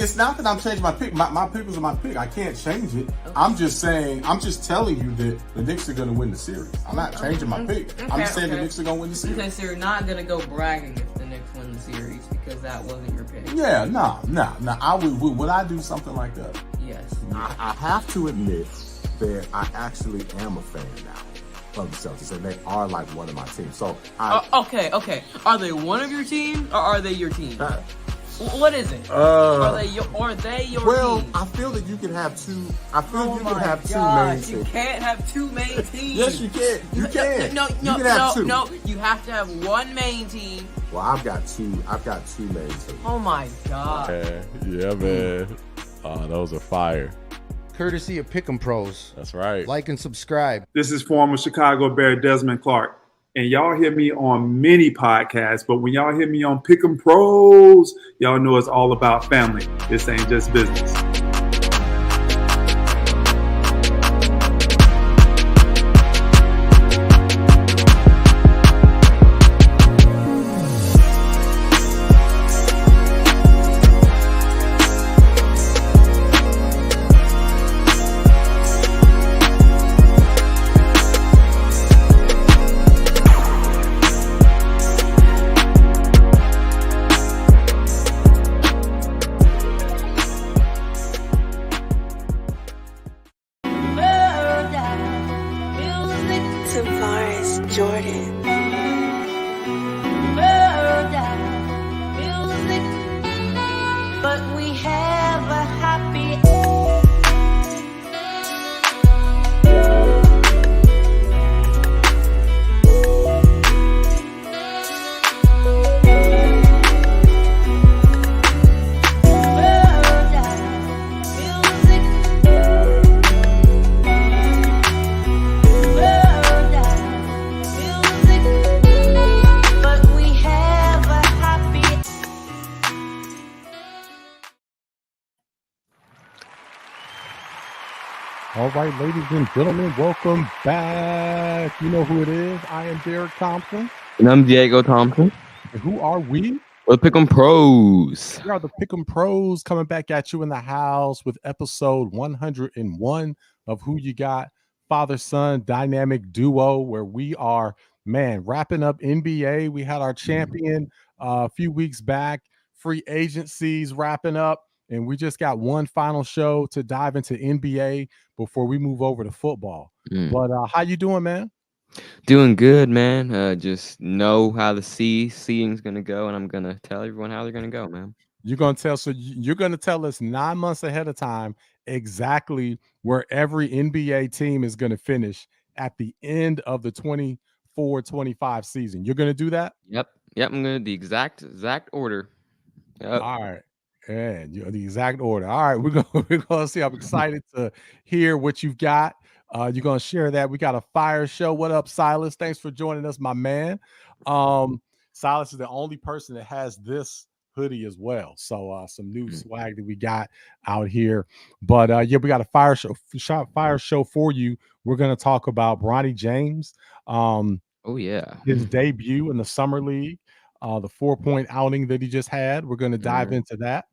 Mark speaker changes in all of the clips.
Speaker 1: It's not that I'm changing my pick. My pick was my pick. I can't change it. Okay. I'm just telling you that the Knicks are going to win the series. I'm not changing my pick. Okay, I'm just saying the Knicks are going to win the series.
Speaker 2: Okay, so you're not going to go bragging if the Knicks win the series because that wasn't your pick.
Speaker 1: Yeah, no. I would I do something like that?
Speaker 2: Yes.
Speaker 3: I have to admit that I actually am a fan now of the Celtics, and they are like one of my teams. So
Speaker 2: okay. Are they one of your teams or are they your team? What is it? Are they your team?
Speaker 3: Well, I feel that you can have two. I feel you can have two main teams.
Speaker 2: You can't have two main teams.
Speaker 3: Yes, you can. You can.
Speaker 2: No. You have to have one main team.
Speaker 3: Well, I've got two main teams.
Speaker 2: Oh my God.
Speaker 4: Yeah, man. Those are fire.
Speaker 5: Courtesy of Pick'em Pros.
Speaker 4: That's right.
Speaker 5: Like and subscribe.
Speaker 6: This is former Chicago Bear Desmond Clark. And y'all hear me on many podcasts, but when y'all hear me on Pick'em Pros, y'all know it's all about family. This ain't just business.
Speaker 4: All right, ladies and gentlemen, welcome back. You know who it is. I am Derrick Thompson.
Speaker 7: And I'm Diego Thompson.
Speaker 4: And who are we?
Speaker 7: We're the Pick'em Pros.
Speaker 4: We are the Pick'em Pros coming back at you in the house with episode 101 of Who You Got, father-son dynamic duo, where we are, wrapping up NBA. We had our champion a few weeks back, free agencies wrapping up. And we just got one final show to dive into NBA before we move over to football. But how you doing, man?
Speaker 7: Doing good, man. Just know how the seeding's going to go, and I'm going to tell everyone how they're going to go, man.
Speaker 4: You're going to tell us 9 months ahead of time exactly where every NBA team is going to finish at the end of the 24-25 season. You're going to do that?
Speaker 7: Yep. I'm going to do the exact order. Yep.
Speaker 4: All right. And you're the exact order. All right, we're gonna see. I'm excited to hear what you've got. You're gonna share that. We got a fire show. What up, Silas? Thanks for joining us, my man. Silas is the only person that has this hoodie as well. So some new swag that we got out here. But we got a fire show for you. We're gonna talk about Bronny James. His debut in the summer league. The 4-point outing that he just had. We're going to dive into that.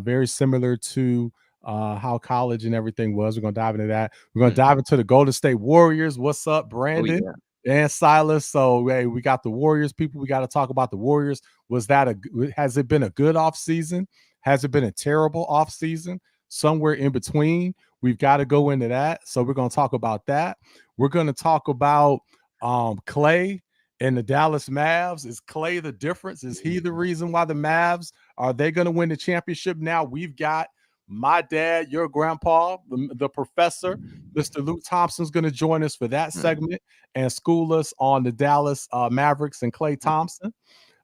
Speaker 4: Very similar to how college and everything was. We're going to dive into that. We're going to dive into the Golden State Warriors. What's up, Brandon and Silas? So, hey, we got the Warriors people. We got to talk about the Warriors. Has it been a good offseason? Has it been a terrible offseason? Somewhere in between. We've got to go into that. So we're going to talk about that. We're going to talk about Klay and the Dallas Mavs. Is Klay the difference? Is he the reason why the Mavs are they going to win the championship now? We've got my dad, your grandpa, the professor, Mr. Lou Thompson is going to join us for that segment and school us on the Dallas Mavericks and Klay Thompson.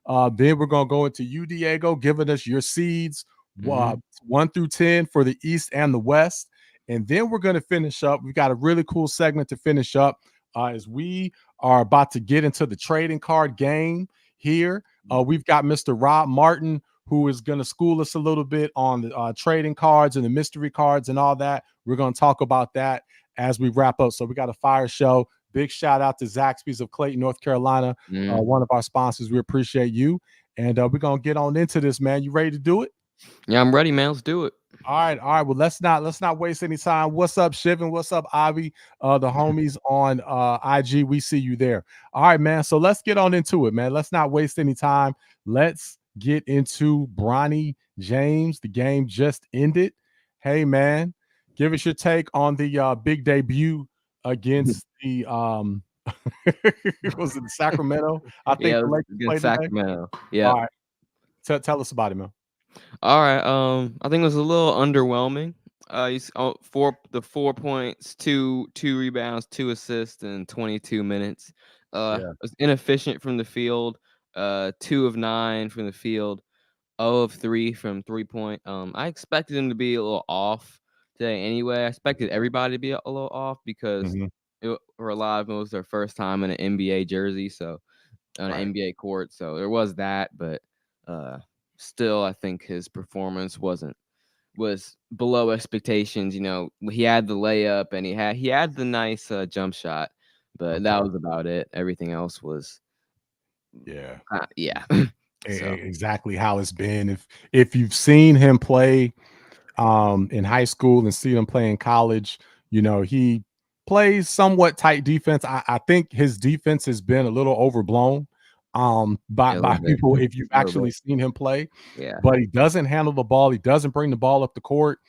Speaker 4: Then we're going to go into you, Diego, giving us your seeds 1 through 10 for the East and the West. And then we're going to finish up. We've got a really cool segment to finish up as we are about to get into the trading card game here. We've got Mr. Rob Martin, who is going to school us a little bit on the trading cards and the mystery cards and all that. We're going to talk about that as we wrap up. So we got a fire show. Big shout out to Zaxby's of Clayton, North Carolina, one of our sponsors. We appreciate you. And we're going to get on into this, man. You ready to do it?
Speaker 7: Yeah, I'm ready, man. Let's do it.
Speaker 4: All right. Well, let's not waste any time. What's up, Shivan? What's up, Avi? The homies on IG. We see you there. All right, man. So let's get on into it, man. Let's not waste any time. Let's get into Bronny James. The game just ended. Hey, man, give us your take on the big debut against the was it Sacramento? I think the Lakers played
Speaker 7: Sacramento. Yeah.
Speaker 4: All right. Tell us about it, man.
Speaker 7: All right. I think it was a little underwhelming. He's 4 points, two rebounds, 2 assists in 22 minutes. Was inefficient from the field. 2 of 9 from the field. 0 of 3 from 3-point. I expected him to be a little off today anyway. I expected everybody to be a little off because for a lot of them it was their first time in an NBA jersey, so on an NBA court. So there was that, but still, I think his performance was below expectations. You know, he had the layup and he had the nice jump shot, but that was about it. Everything else was
Speaker 4: exactly how it's been. If you've seen him play in high school and see him play in college, you know, he plays somewhat tight defense. I think his defense has been a little overblown by people if you've actually seen him play. But he doesn't handle the ball. He doesn't bring the ball up the court.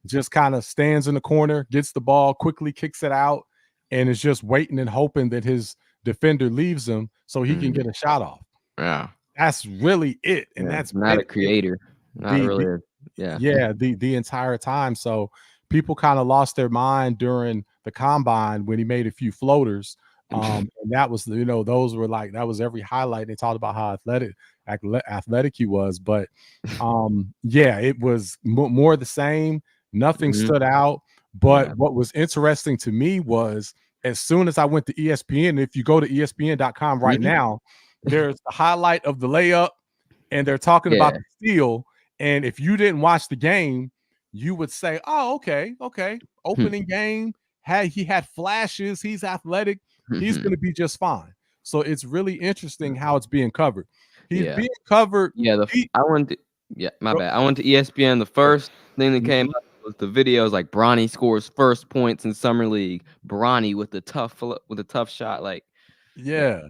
Speaker 4: Just kind of stands in the corner, gets the ball, quickly kicks it out, and is just waiting and hoping that his defender leaves him so he can get a shot off.
Speaker 7: Yeah,
Speaker 4: that's really it. And that's
Speaker 7: not a creator. The
Speaker 4: entire time. So people kind of lost their mind during the combine when he made a few floaters. And that was, you know, those were like, that was every highlight. They talked about how athletic he was, but it was more the same. Nothing stood out. But what was interesting to me was as soon as I went to ESPN, if you go to ESPN.com right now, there's the highlight of the layup and they're talking about the steal. And if you didn't watch the game, you would say, oh, okay. Opening game, he had flashes. He's athletic. He's going to be just fine. So it's really interesting how it's being covered. He's being covered.
Speaker 7: I went to ESPN. The first thing that came up was the videos like Bronny scores first points in summer league. Bronny with the tough shot. Like, you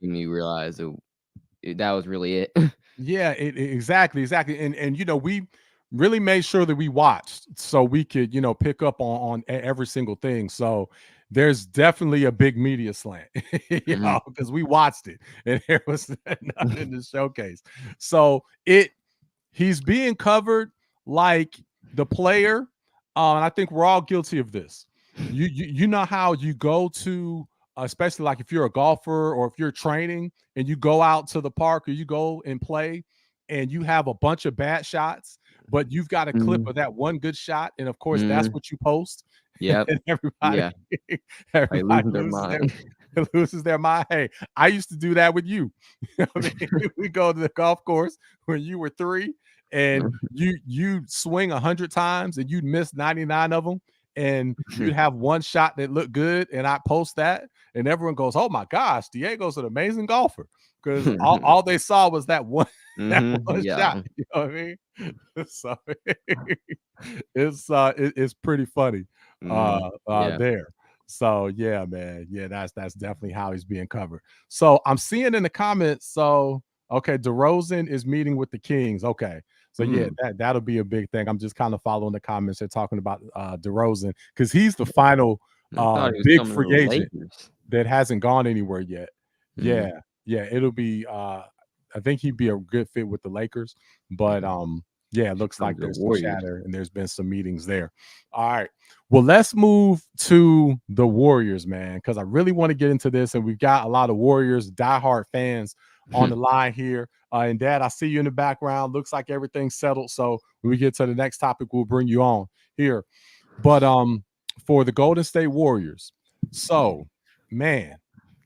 Speaker 7: realize that was really it.
Speaker 4: Exactly. And you know, we really made sure that we watched so we could, you know, pick up on every single thing. So there's definitely a big media slant, you know, because we watched it and there was nothing in the showcase. So he's being covered like the player. And I think we're all guilty of this. You know how you go to, especially like if you're a golfer or if you're training and you go out to the park or you go and play and you have a bunch of bad shots, but you've got a clip of that one good shot. And of course, that's what you post.
Speaker 7: Yeah.
Speaker 4: And everybody loses their mind. Hey, I used to do that with you. We go to the golf course when you were 3 and you swing 100 times and you'd miss 99 of them. And you'd have one shot that looked good, and I post that, and everyone goes, "Oh my gosh, Diego's an amazing golfer," because all they saw was that one, shot. You know what I mean? So it's pretty funny there. So yeah, man, that's definitely how he's being covered. So I'm seeing in the comments. So okay, DeRozan is meeting with the Kings. Okay. So that'll be a big thing. I'm just kind of following the comments. They're talking about DeRozan because he's the final big free agent that hasn't gone anywhere yet. It'll be. I think he'd be a good fit with the Lakers, but it looks like there's some chatter and there's been some meetings there. All right, well, let's move to the Warriors, man, because I really want to get into this, and we've got a lot of Warriors diehard fans on the line here. And Dad, I see you in the background. Looks like everything's settled. So when we get to the next topic, we'll bring you on here. But for the Golden State Warriors, so man,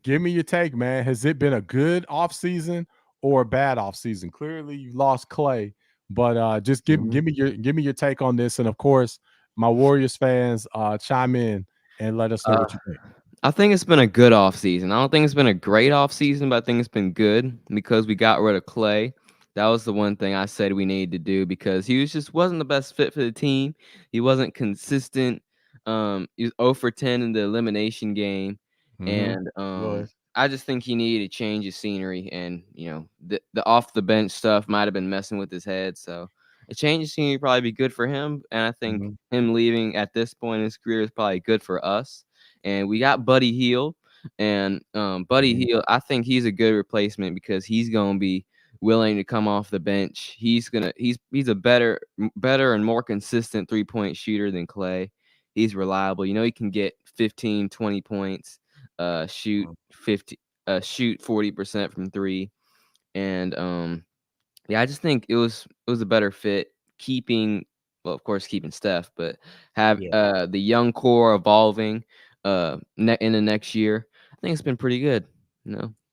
Speaker 4: give me your take, man. Has it been a good offseason or a bad offseason? Clearly, you lost Klay, but just give me your take on this. And of course, my Warriors fans, chime in and let us know what you think.
Speaker 7: I think it's been a good offseason. I don't think it's been a great offseason, but I think it's been good because we got rid of Klay. That was the one thing I said we needed to do because he wasn't the best fit for the team. He wasn't consistent. He was 0 for 10 in the elimination game, and I just think he needed to change his scenery. And the off the bench stuff might have been messing with his head. So a change of scenery would probably be good for him. And I think him leaving at this point in his career is probably good for us. And we got Buddy Hield, and Buddy Hield, I think he's a good replacement because he's gonna be willing to come off the bench. He's a better and more consistent 3-point shooter than Klay. He's reliable. He can get 15, 20 points, shoot 40% from 3. And I just think it was a better fit keeping Steph, but have the young core evolving in the next year. I think it's been pretty good.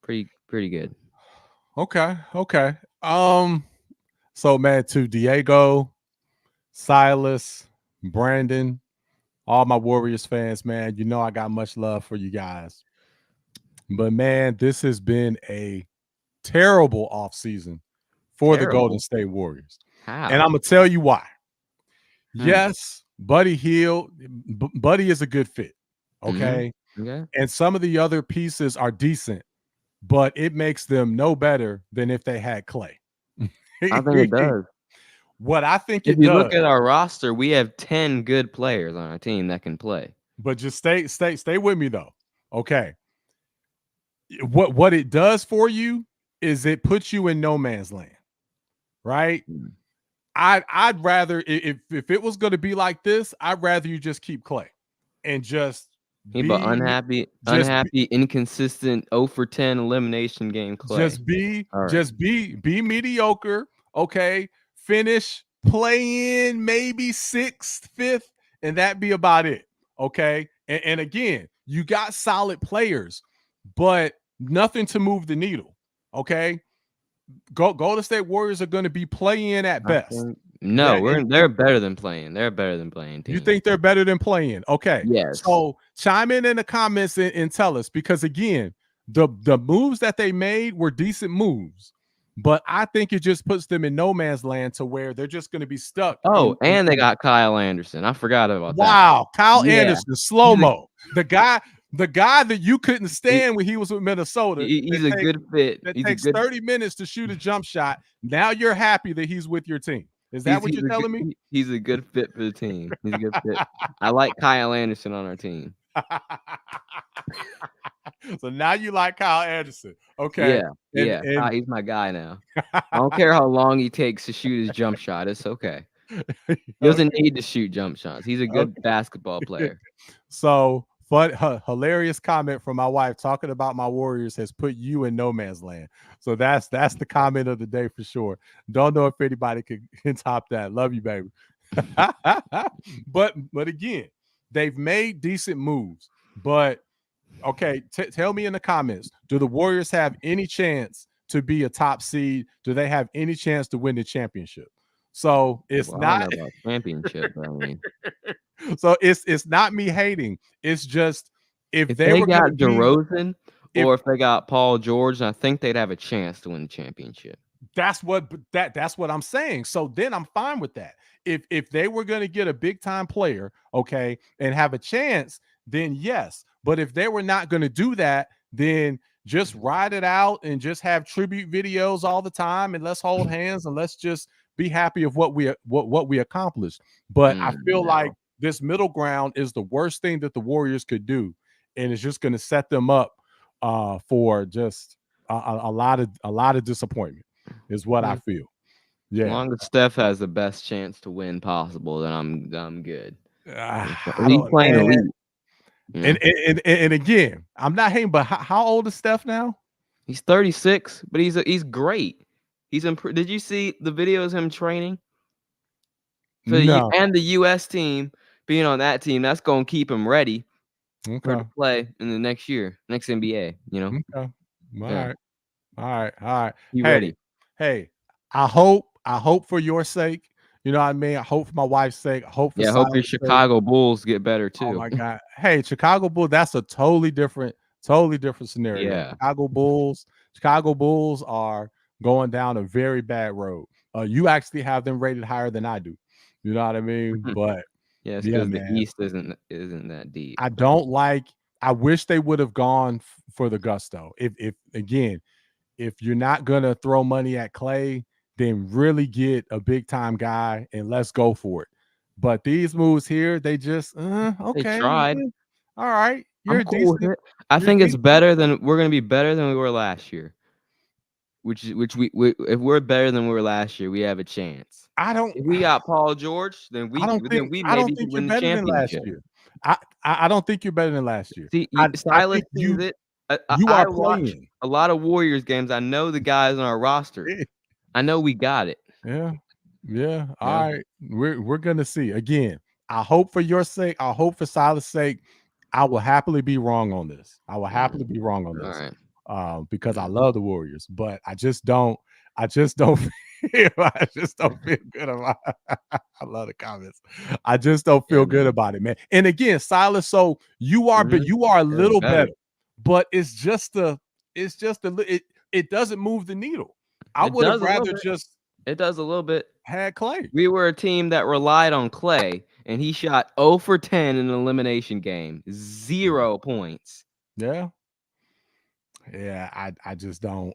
Speaker 7: Pretty good.
Speaker 4: Okay. So man, to Diego, Silas, Brandon, all my Warriors fans, man, I got much love for you guys. But man, this has been a terrible offseason for the Golden State Warriors.
Speaker 7: How?
Speaker 4: And I'm gonna tell you why. Yes, Buddy Hield. Buddy is a good fit. Okay.
Speaker 7: Okay.
Speaker 4: And some of the other pieces are decent, but it makes them no better than if they had Klay.
Speaker 7: I think it does.
Speaker 4: What I think
Speaker 7: if you look at our roster, we have 10 good players on our team that can play.
Speaker 4: But just stay with me though. Okay. What it does for you is it puts you in no man's land, right? I'd rather if it was going to be like this, I'd rather you just keep Klay and just
Speaker 7: but unhappy, inconsistent 0 for 10 elimination game Klay.
Speaker 4: Just be mediocre, okay? Finish, play in maybe 6th, 5th, and that be about it, okay? And again, you got solid players, but nothing to move the needle, okay? Golden State Warriors are going to be playing at best.
Speaker 7: They're better than playing. They're better than playing. Team.
Speaker 4: You think they're better than playing? Okay.
Speaker 7: Yes.
Speaker 4: So chime in the comments and tell us, because again, the moves that they made were decent moves, but I think it just puts them in no man's land to where they're just going to be stuck.
Speaker 7: And they got Kyle Anderson. I forgot about that.
Speaker 4: Wow, Kyle Anderson, slow-mo. The guy that you couldn't stand when he was with Minnesota.
Speaker 7: He's a good fit.
Speaker 4: It takes 30 minutes to shoot a jump shot. Now you're happy that he's with your team. Is that what you're telling me?
Speaker 7: He's a good fit for the team. He's a good fit. I like Kyle Anderson on our team.
Speaker 4: So now you like Kyle Anderson. Okay.
Speaker 7: Yeah. He's my guy now. I don't care how long he takes to shoot his jump shot. It's okay. He doesn't need to shoot jump shots. He's a good basketball player.
Speaker 4: So hilarious comment from my wife talking about my Warriors has put you in no man's land. So that's the comment of the day for sure. Don't know if anybody can top that. Love you, baby. But again, they've made decent moves. But okay, tell me in the comments, do the Warriors have any chance to be a top seed? Do they have any chance to win the championship? So it's not
Speaker 7: I don't know about championship. I mean.
Speaker 4: So it's not me hating. It's just if
Speaker 7: they got DeRozan or if they got Paul George, I think they'd have a chance to win the championship.
Speaker 4: That's what I'm saying. So then I'm fine with that. If they were going to get a big time player, okay, and have a chance, then yes. But if they were not going to do that, then just ride it out and just have tribute videos all the time and let's hold hands and let's just be happy of what we accomplished. But I feel like this middle ground is the worst thing that the Warriors could do, and it's just going to set them up for just a lot of disappointment. Is what I feel. Yeah, as
Speaker 7: long as Steph has the best chance to win possible, then I'm good.
Speaker 4: He's playing elite. And again, I'm not hating, but how old is Steph now?
Speaker 7: He's 36, but he's great. He's did you see the videos of him training?
Speaker 4: No.
Speaker 7: And the U.S. team being on that team, that's going to keep him ready
Speaker 4: for
Speaker 7: to play in the next NBA.
Speaker 4: Okay. All right.
Speaker 7: You ready?
Speaker 4: Hey, I hope for your sake. You know what I mean? I hope for my wife's sake. I hope for
Speaker 7: I hope your Chicago Bulls get better too.
Speaker 4: Oh my God. Hey, Chicago Bulls, that's a totally different scenario.
Speaker 7: Yeah.
Speaker 4: Chicago Bulls are going down a very bad road. You actually have them rated higher than I do. You know what I mean? But
Speaker 7: yeah, because the
Speaker 4: man,
Speaker 7: East isn't that deep.
Speaker 4: I don't like. I wish they would have gone for the gusto. If again, if you're not gonna throw money at Klay, then really get a big time guy and let's go for it. But these moves here, they just okay.
Speaker 7: They tried.
Speaker 4: All right,
Speaker 7: I'm cool with it. I think it's better than we're gonna be better than we were last year. Which we if we're better than we were last year, we have a chance. If we got Paul George, then we maybe could win the championship.
Speaker 4: I don't think you're better than last year.
Speaker 7: See, Silas sees it. I watch a lot of Warriors games. I know the guys on our roster. I know we got it.
Speaker 4: Yeah. All right. We're gonna see. Again, I hope for your sake, I hope for Silas' sake, I will happily be wrong on this. I will happily be wrong on this.
Speaker 7: All right.
Speaker 4: Because I love the Warriors, but I just don't feel good about it. I love the comments. I just don't feel good about it, man. And again, Silas, so you are but you are a little better, but it doesn't move the needle. I would have rather just
Speaker 7: it does a little bit.
Speaker 4: Had Klay.
Speaker 7: We were a team that relied on Klay, and he shot 0 for 10 in an elimination game. 0 points.
Speaker 4: Yeah, I just don't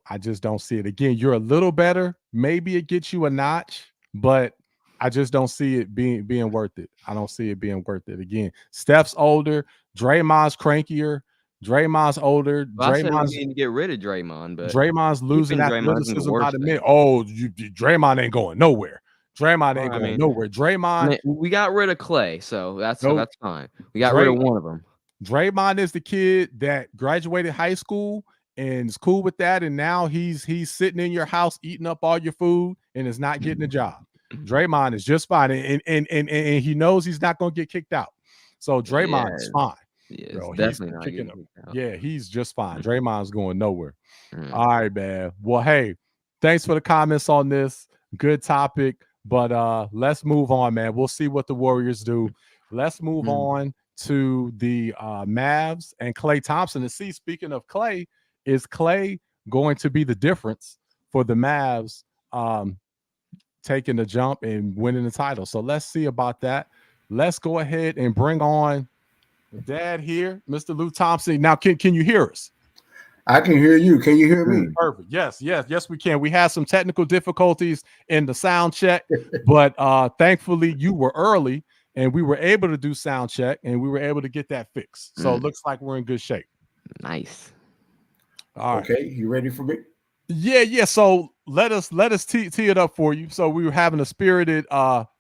Speaker 4: see it. Again, you're a little better. Maybe it gets you a notch, but I just don't see it being worth it. I don't see it being worth it. Again, Steph's older, Draymond's crankier, Draymond's older.
Speaker 7: Draymond's need to get rid of Draymond, but
Speaker 4: Draymond's losing athleticism by the minute. Draymond ain't going nowhere. Draymond ain't going nowhere. Draymond,
Speaker 7: we got rid of Klay, so that's fine. We got rid of one of them.
Speaker 4: Draymond is the kid that graduated high school and is cool with that, and now he's sitting in your house eating up all your food and is not getting a job. Draymond is just fine, and he knows he's not going to get kicked out. So Draymond is fine.
Speaker 7: Yeah, definitely not getting kicked out.
Speaker 4: Yeah, he's just fine. Draymond's going nowhere. All right, man. Well, hey, thanks for the comments on this. Good topic, but let's move on, man. We'll see what the Warriors do. Let's move on to the Mavs and Klay Thompson. And see, speaking of Klay, is Klay going to be the difference for the Mavs taking the jump and winning the title? So let's see about that. Let's go ahead and bring on Dad here, Mr. Lou Thompson. Now, can you hear us?
Speaker 8: I can hear you. Can you hear me?
Speaker 4: Perfect. Yes, we can. We had some technical difficulties in the sound check, but thankfully you were early and we were able to do sound check and we were able to get that fixed. So it looks like we're in good shape.
Speaker 7: Nice.
Speaker 4: All right.
Speaker 8: Okay, you ready for me?
Speaker 4: Yeah. So let us tee it up for you. So we were having a spirited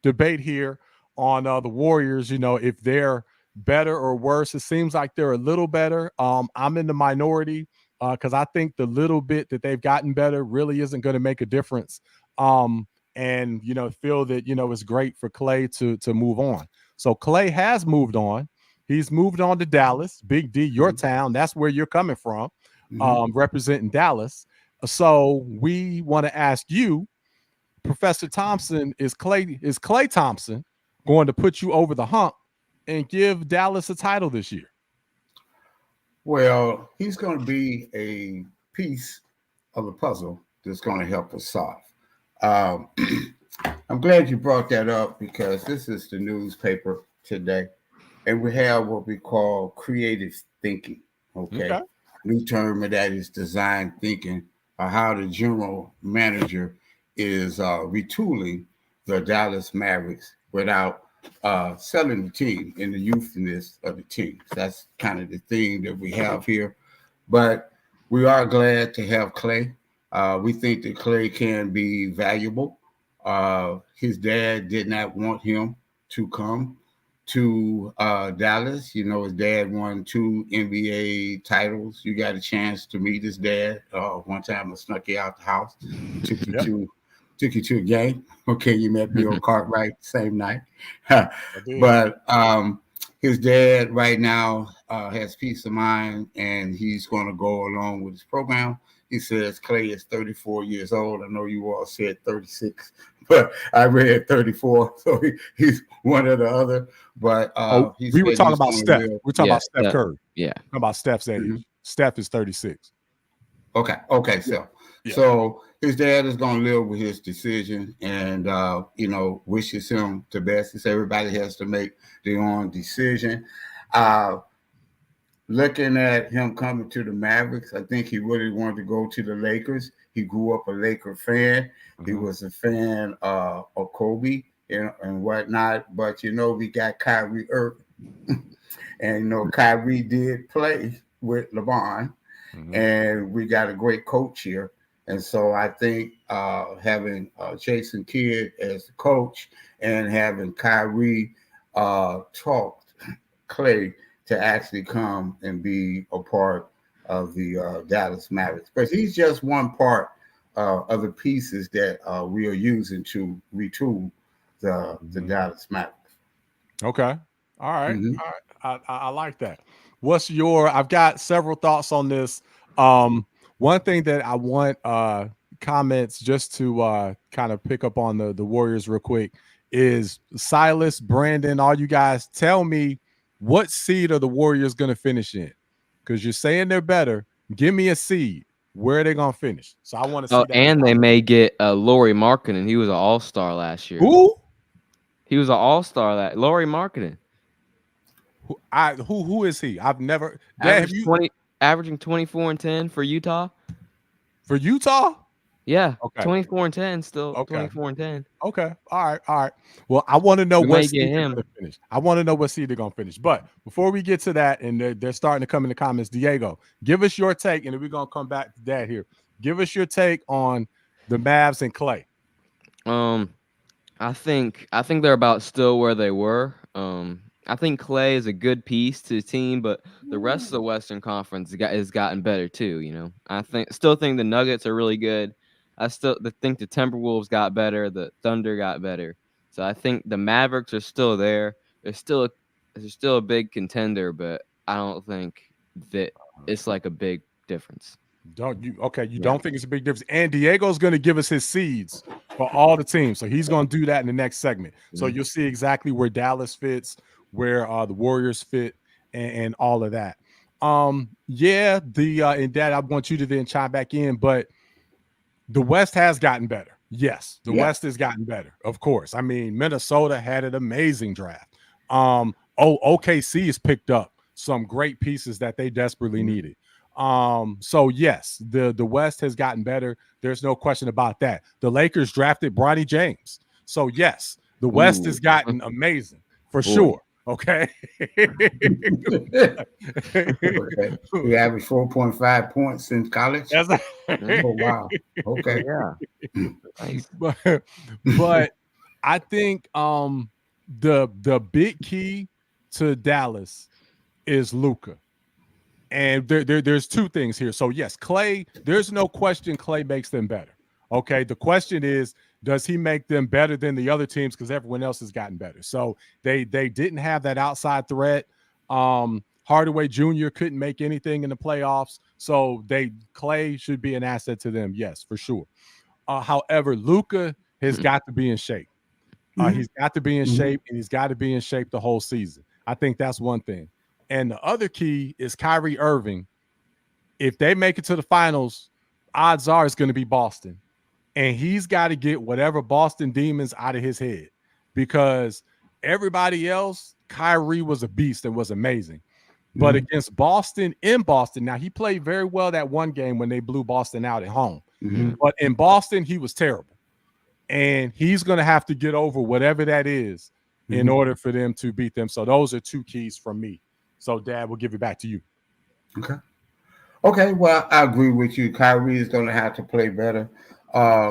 Speaker 4: debate here on the Warriors. You know, if they're better or worse. It seems like they're a little better. I'm in the minority because I think the little bit that they've gotten better really isn't going to make a difference. And feel that it's great for Klay to move on. So Klay has moved on. He's moved on to Dallas, Big D, your town. That's where you're coming from, representing Dallas. So we want to ask you, Professor Thompson, is Klay Thompson going to put you over the hump and give Dallas a title this year?
Speaker 8: Well, he's going to be a piece of the puzzle that's going to help us solve. I'm glad you brought that up because this is the newspaper today, and we have what we call creative thinking. Okay. New term of that is design thinking, or how the general manager is retooling the Dallas Mavericks without selling the team in the youthfulness of the team. That's kind of the thing that we have here. But we are glad to have Klay. We think that Klay can be valuable. His dad did not want him to come to Dallas. His dad won 2 NBA titles. You got a chance to meet his dad. One time I snuck you out the house, took you to a game. Okay, you met Bill Cartwright the same night. But his dad right now has peace of mind, and he's going to go along with his program. He says Klay is 34 years old. I know you all said 36, but I read 34, so he's one or the other. But
Speaker 4: we were talking about Steph. We're talking about Steph Curry.
Speaker 7: Yeah.
Speaker 4: Talking about Steph's age. Steph is 36.
Speaker 8: Okay.
Speaker 4: Yeah.
Speaker 8: So his dad is going to live with his decision and, wishes him the best. It's everybody has to make their own decision. Looking at him coming to the Mavericks, I think he really wanted to go to the Lakers. He grew up a Laker fan. Mm-hmm. He was a fan of Kobe and whatnot. But, we got Kyrie Irving. And, Kyrie did play with LeBron. Mm-hmm. And we got a great coach here. And so I think having Jason Kidd as the coach and having Kyrie talked Klay to actually come and be a part of the Dallas Mavericks. But he's just one part of the pieces that we are using to retool the Dallas Mavericks.
Speaker 4: Okay. All right. Mm-hmm. All right. I like that. I've got several thoughts on this. One thing that I want comments just to kind of pick up on the Warriors real quick is Silas, Brandon, all you guys, tell me what seed are the Warriors going to finish in? Because you're saying they're better. Give me a seed. Where are they going to finish? So I want to see that.
Speaker 7: And they may get Lauri Markkanen. He was an all-star last year.
Speaker 4: Who?
Speaker 7: He was an all-star. Lauri Markkanen.
Speaker 4: Who is he? I've never.
Speaker 7: Averaging 24 and 10 for Utah.
Speaker 4: For Utah?
Speaker 7: Yeah.
Speaker 4: Okay.
Speaker 7: 24 and 10 still.
Speaker 4: Okay.
Speaker 7: 24 and 10.
Speaker 4: Okay. All right. Well, I want to know what seed they're going to finish. I want to know what seed they're going to finish. But before we get to that, and they're starting to come in the comments, Diego, give us your take, and then we're going to come back to that here. Give us your take on the Mavs and Klay.
Speaker 7: I think they're about still where they were. I think Klay is a good piece to the team, but the rest of the Western Conference has gotten better too. I still think the Nuggets are really good. I think the Timberwolves got better. The Thunder got better. So I think the Mavericks are still there. They're still a big contender, but I don't think that it's like a big difference.
Speaker 4: Don't think it's a big difference. And Diego's going to give us his seeds for all the teams. So he's going to do that in the next segment. Mm-hmm. So you'll see exactly where Dallas fits, where the Warriors fit, and all of that. And Dad, I want you to then chime back in, but the West has gotten better. Yes, the West has gotten better, of course. I mean, Minnesota had an amazing draft. OKC has picked up some great pieces that they desperately needed. So yes, the West has gotten better. There's no question about that. The Lakers drafted Bronny James. So yes, the West has gotten amazing for sure. Okay.
Speaker 8: We averaged 4.5 points in college. Oh wow. Okay.
Speaker 4: Yeah. But I think the big key to Dallas is Luka. And there's two things here. So yes, Klay, there's no question Klay makes them better. Okay. The question is, does he make them better than the other teams? Because everyone else has gotten better. So they didn't have that outside threat. Hardaway Jr. couldn't make anything in the playoffs. So Klay should be an asset to them. Yes, for sure. However, Luka has got to be in shape. He's got to be in shape, and he's got to be in shape the whole season. I think that's one thing. And the other key is Kyrie Irving. If they make it to the finals, odds are it's going to be Boston. And he's got to get whatever Boston demons out of his head, because everybody else, Kyrie was a beast and was amazing. But against Boston, in Boston, now he played very well that one game when they blew Boston out at home. But in Boston, he was terrible. And he's going to have to get over whatever that is in order for them to beat them. So those are two keys from me. So, Dad, we'll give it back to you.
Speaker 8: Okay. Well, I agree with you. Kyrie is going to have to play better.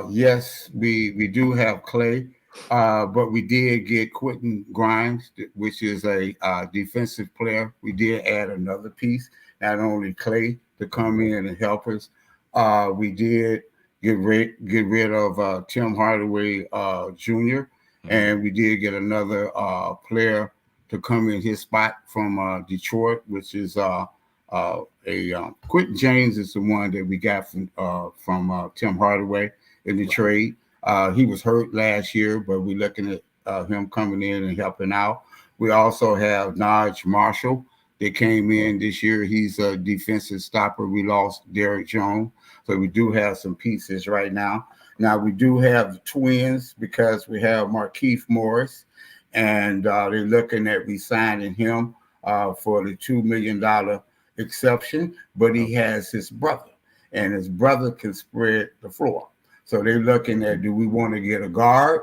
Speaker 8: Yes, we do have Klay, but we did get Quentin Grimes, which is a defensive player. We did add another piece, not only Klay to come in and help us. We did get rid of Tim Hardaway Jr., and we did get another player to come in his spot from Detroit, which is Quentin James is the one that we got from Tim Hardaway in the trade. He was hurt last year, but we're looking at him coming in and helping out. We also have Naj Marshall that came in this year. He's a defensive stopper. We lost Derrick Jones, so we do have some pieces right now. Now we do have the twins because we have Markieff Morris, and they're looking at re-signing him for the $2 million exception, but he has his brother, and his brother can spread the floor. So they're looking at, do we want to get a guard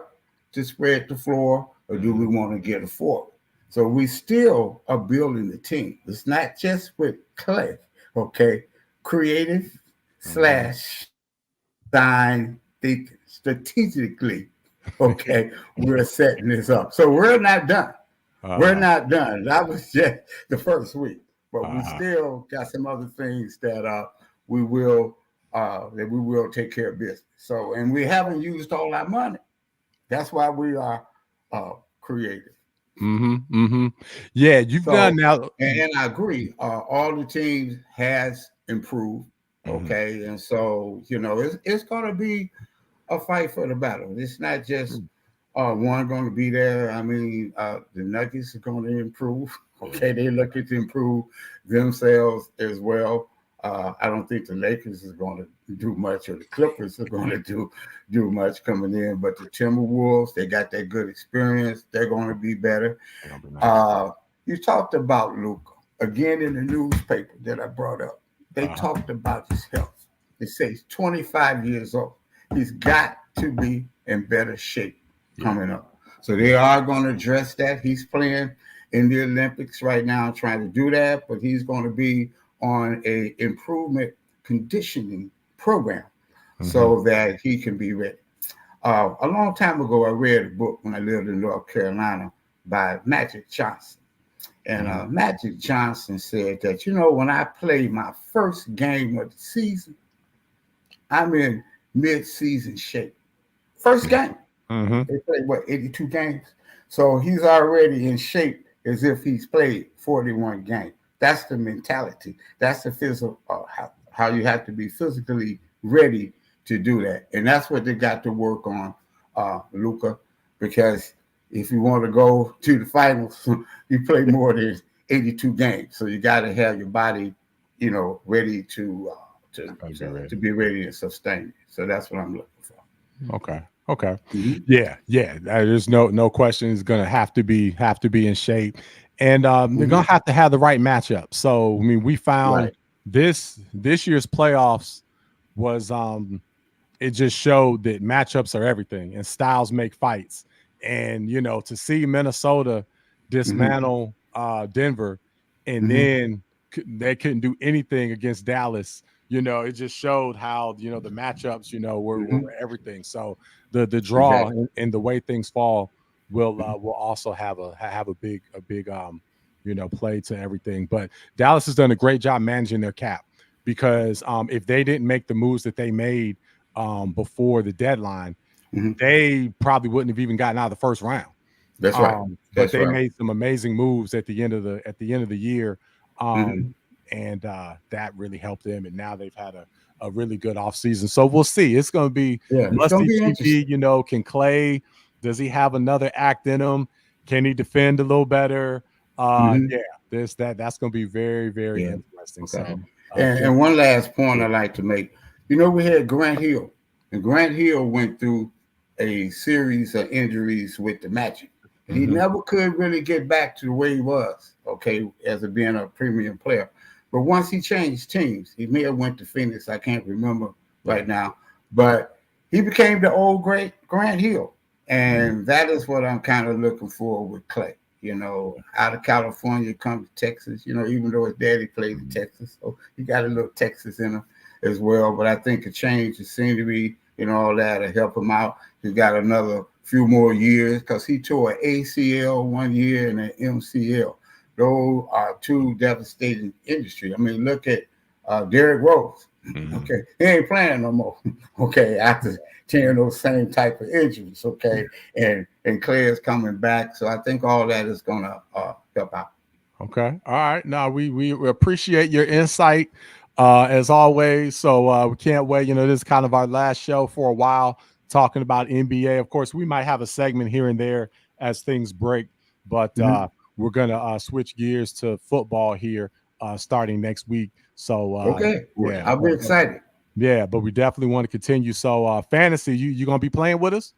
Speaker 8: to spread the floor, or do we want to get a forward? So we still are building the team. It's not just with Klay, okay? Creative / design thinking strategically, okay? We're setting this up. So we're not done. We're not done. That was just the first week, but we still got some other things that we will take care of business. So, and we haven't used all our money. That's why we are creative.
Speaker 4: Yeah, you've done now.
Speaker 8: And I agree. All the teams has improved. Okay. And so, it's going to be a fight for the battle. It's not just one going to be there. I mean, the Nuggets are going to improve. Okay. They're looking to improve themselves as well. I don't think the Lakers is going to do much, or the Clippers are going to do much coming in. But the Timberwolves, they got that good experience. They're going to be better. You talked about Luka again in the newspaper that I brought up. They talked about his health. They say he's 25 years old. He's got to be in better shape coming up. So they are going to address that. He's playing in the Olympics right now, trying to do that, but he's going to be on a improvement conditioning program so that he can be ready. A long time ago, I read a book when I lived in North Carolina by Magic Johnson. And Magic Johnson said that, when I play my first game of the season, I'm in mid-season shape. First game. They played, 82 games? So he's already in shape as if he's played 41 games. That's the mentality. That's the physical, how you have to be physically ready to do that. And that's what they got to work on, Luka, because if you want to go to the finals, you play more than 82 games. So you got to have your body, ready to be ready and sustain it. So that's what I'm looking for.
Speaker 4: Okay. Yeah. There's no question. He's going to have to be in shape. And they're going to have the right matchup. So, I mean, we found this year's playoffs was it just showed that matchups are everything and styles make fights. And, to see Minnesota dismantle Denver and then they couldn't do anything against Dallas, it just showed how, the matchups, were everything. So the draw and the way things fall will also have a big play to everything. But Dallas has done a great job managing their cap, because if they didn't make the moves that they made before the deadline, they probably wouldn't have even gotten out of the first round.
Speaker 8: That's right.
Speaker 4: But they made some amazing moves at the end of the year, and that really helped them. And now they've had a really good offseason. So we'll see. It's going to be must-see TV. Can Klay? Does he have another act in him? Can he defend a little better? That's going to be very, very interesting.
Speaker 8: Okay. So, and one last point I'd like to make. We had Grant Hill, and Grant Hill went through a series of injuries with the Magic. And he never could really get back to the way he was, as being a premium player. But once he changed teams, he may have went to Phoenix. I can't remember right now. But he became the old great Grant Hill. And that is what I'm kind of looking for with Klay. Out of California, come to Texas, even though his daddy played in Texas. So he got a little Texas in him as well. But I think a change of scenery, all that to help him out. He's got another few more years because he tore an ACL 1 year and an MCL. Those are two devastating industry. I mean, look at Derrick Rose. Okay, he ain't playing no more. After tearing those same type of injuries. And Klay is coming back, so I think all that is gonna help out.
Speaker 4: Okay, all right. Now we appreciate your insight as always. So we can't wait. This is kind of our last show for a while, talking about NBA. Of course, we might have a segment here and there as things break, but we're gonna switch gears to football here starting next week. So
Speaker 8: okay,
Speaker 4: yeah,
Speaker 8: I'll be excited.
Speaker 4: Yeah, but we definitely want to continue. So fantasy, you gonna be playing with us?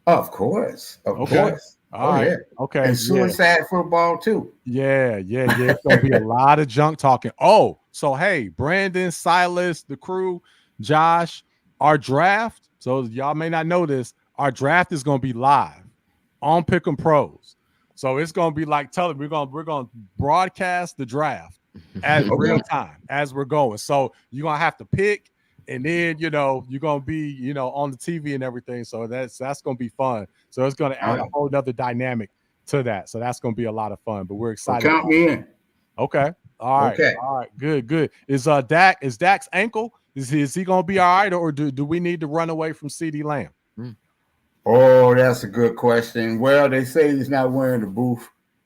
Speaker 8: Of course, of course.
Speaker 4: All right.
Speaker 8: Yeah.
Speaker 4: Okay.
Speaker 8: And suicide football too.
Speaker 4: Yeah. It's gonna be a lot of junk talking. Oh, so hey, Brandon, Silas, the crew, Josh, our draft. So y'all may not know this. Our draft is gonna be live on Pick'em Pros. So it's gonna be like we're gonna broadcast the draft at real time as we're going. So you're gonna have to pick, and then you're gonna be on the TV and everything. So that's gonna be fun. So it's gonna add a whole nother dynamic to that. So that's gonna be a lot of fun. But we're excited.
Speaker 8: Count me in.
Speaker 4: Okay. All right.
Speaker 8: Okay.
Speaker 4: All right. Good. Is Dak's ankle? Is he gonna be all right, or do we need to run away from CeeDee Lamb?
Speaker 8: Oh, that's a good question. Well, they say he's not wearing the boot